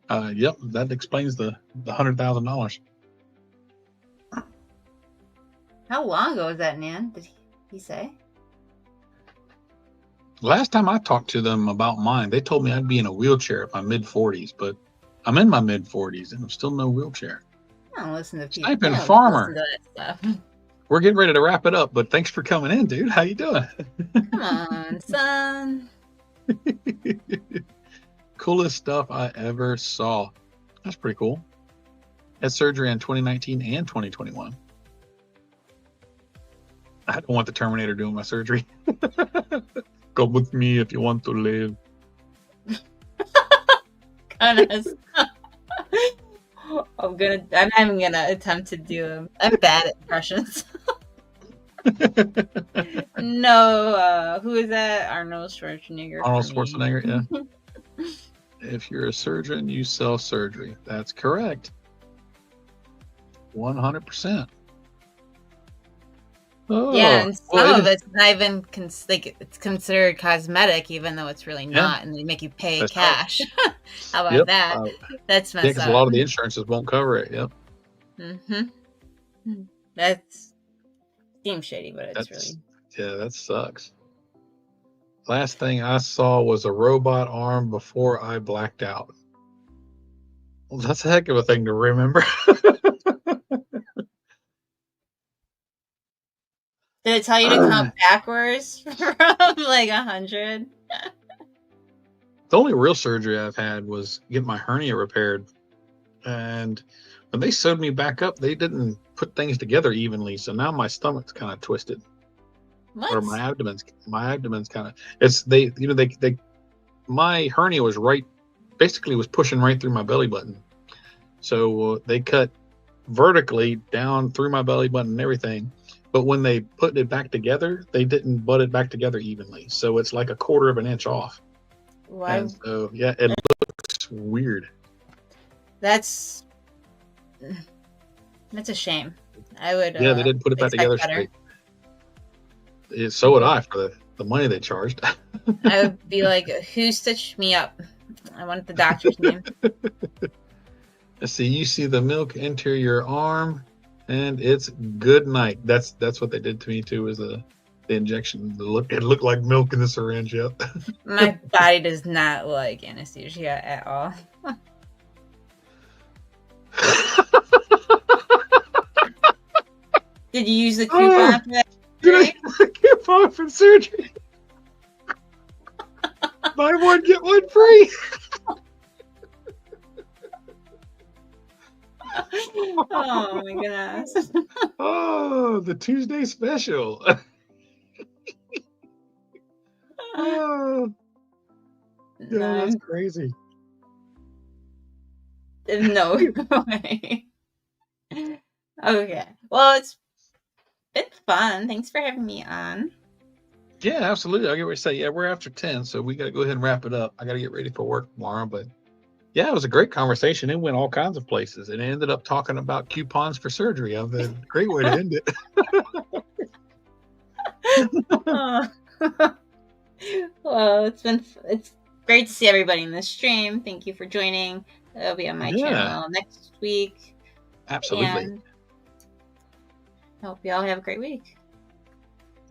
[SPEAKER 1] Yep, that explains the $100,000.
[SPEAKER 2] How long ago was that, Nan? Did he say?
[SPEAKER 1] Last time I talked to them about mine, they told me I'd be in a wheelchair at my mid-40s, but I'm in my mid-40s and I'm still no wheelchair.
[SPEAKER 2] I don't listen to people.
[SPEAKER 1] Sniping Farmer.
[SPEAKER 2] Listen to that stuff.
[SPEAKER 1] We're getting ready to wrap it up, but thanks for coming in, dude. How you doing?
[SPEAKER 2] Come on, son.
[SPEAKER 1] Coolest stuff I ever saw. That's pretty cool. Had surgery in 2019 and 2021. I don't want the Terminator doing my surgery. Go with me if you want to live.
[SPEAKER 2] Goodness. I'm not even gonna attempt to do them. I'm bad at impressions. No, who is that? Arnold Schwarzenegger.
[SPEAKER 1] Arnold Schwarzenegger, yeah. If you're a surgeon, you sell surgery. That's correct. 100%. Oh,
[SPEAKER 2] yeah, and some of it's not even it's considered cosmetic, even though it's really not, and they make you pay cash. Right. How about that? That's messed up.
[SPEAKER 1] Because a lot of the insurances won't cover it. Yep.
[SPEAKER 2] That's seems shady, but it's really
[SPEAKER 1] that sucks. Last thing I saw was a robot arm before I blacked out. Well, that's a heck of a thing to remember.
[SPEAKER 2] Did it tell you to count backwards from like 100?
[SPEAKER 1] The only real surgery I've had was get my hernia repaired. And when they sewed me back up, they didn't put things together evenly. So now my stomach's kind of twisted.
[SPEAKER 2] What?
[SPEAKER 1] Or my abdomen's kind of, my hernia was basically was pushing right through my belly button. So they cut vertically down through my belly button and everything. But when they put it back together, they didn't butt it back together evenly. So it's like a 1/4 of an inch off.
[SPEAKER 2] Why?
[SPEAKER 1] And so, yeah, it looks weird.
[SPEAKER 2] That's a shame. I would.
[SPEAKER 1] Yeah, they didn't put it back together straight. So would I for the money they charged.
[SPEAKER 2] I would be like, who stitched me up? I want the doctor's name.
[SPEAKER 1] Let's see. You see the milk enter your arm. And it's good night. That's what they did to me too. Was the injection? It looked like milk in the syringe. Yep.
[SPEAKER 2] My body does not like anesthesia at all. Did you use the coupon for that?
[SPEAKER 1] Did I use the coupon for surgery? Buy one get one free.
[SPEAKER 2] Oh my goodness.
[SPEAKER 1] Oh, the Tuesday special. Oh, yeah, that's crazy.
[SPEAKER 2] No way. Okay. Well, it's been fun. Thanks for having me on.
[SPEAKER 1] Yeah, absolutely. I'll get ready to say, yeah, we're after 10, so we got to go ahead and wrap it up. I got to get ready for work tomorrow, but yeah, it was a great conversation. It went all kinds of places, and it ended up talking about coupons for surgery. A great way to end it.
[SPEAKER 2] Well, it's great to see everybody in this stream. Thank you for joining. It'll be on my channel next week.
[SPEAKER 1] Absolutely.
[SPEAKER 2] And I hope you all have a great week.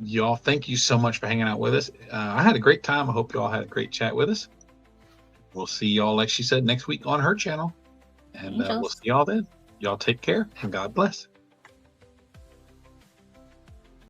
[SPEAKER 1] y'all, thank you so much for hanging out with us. I had a great time. I hope you all had a great chat with us. We'll see y'all, like she said, next week on her channel. And we'll see y'all then. Y'all take care and God bless.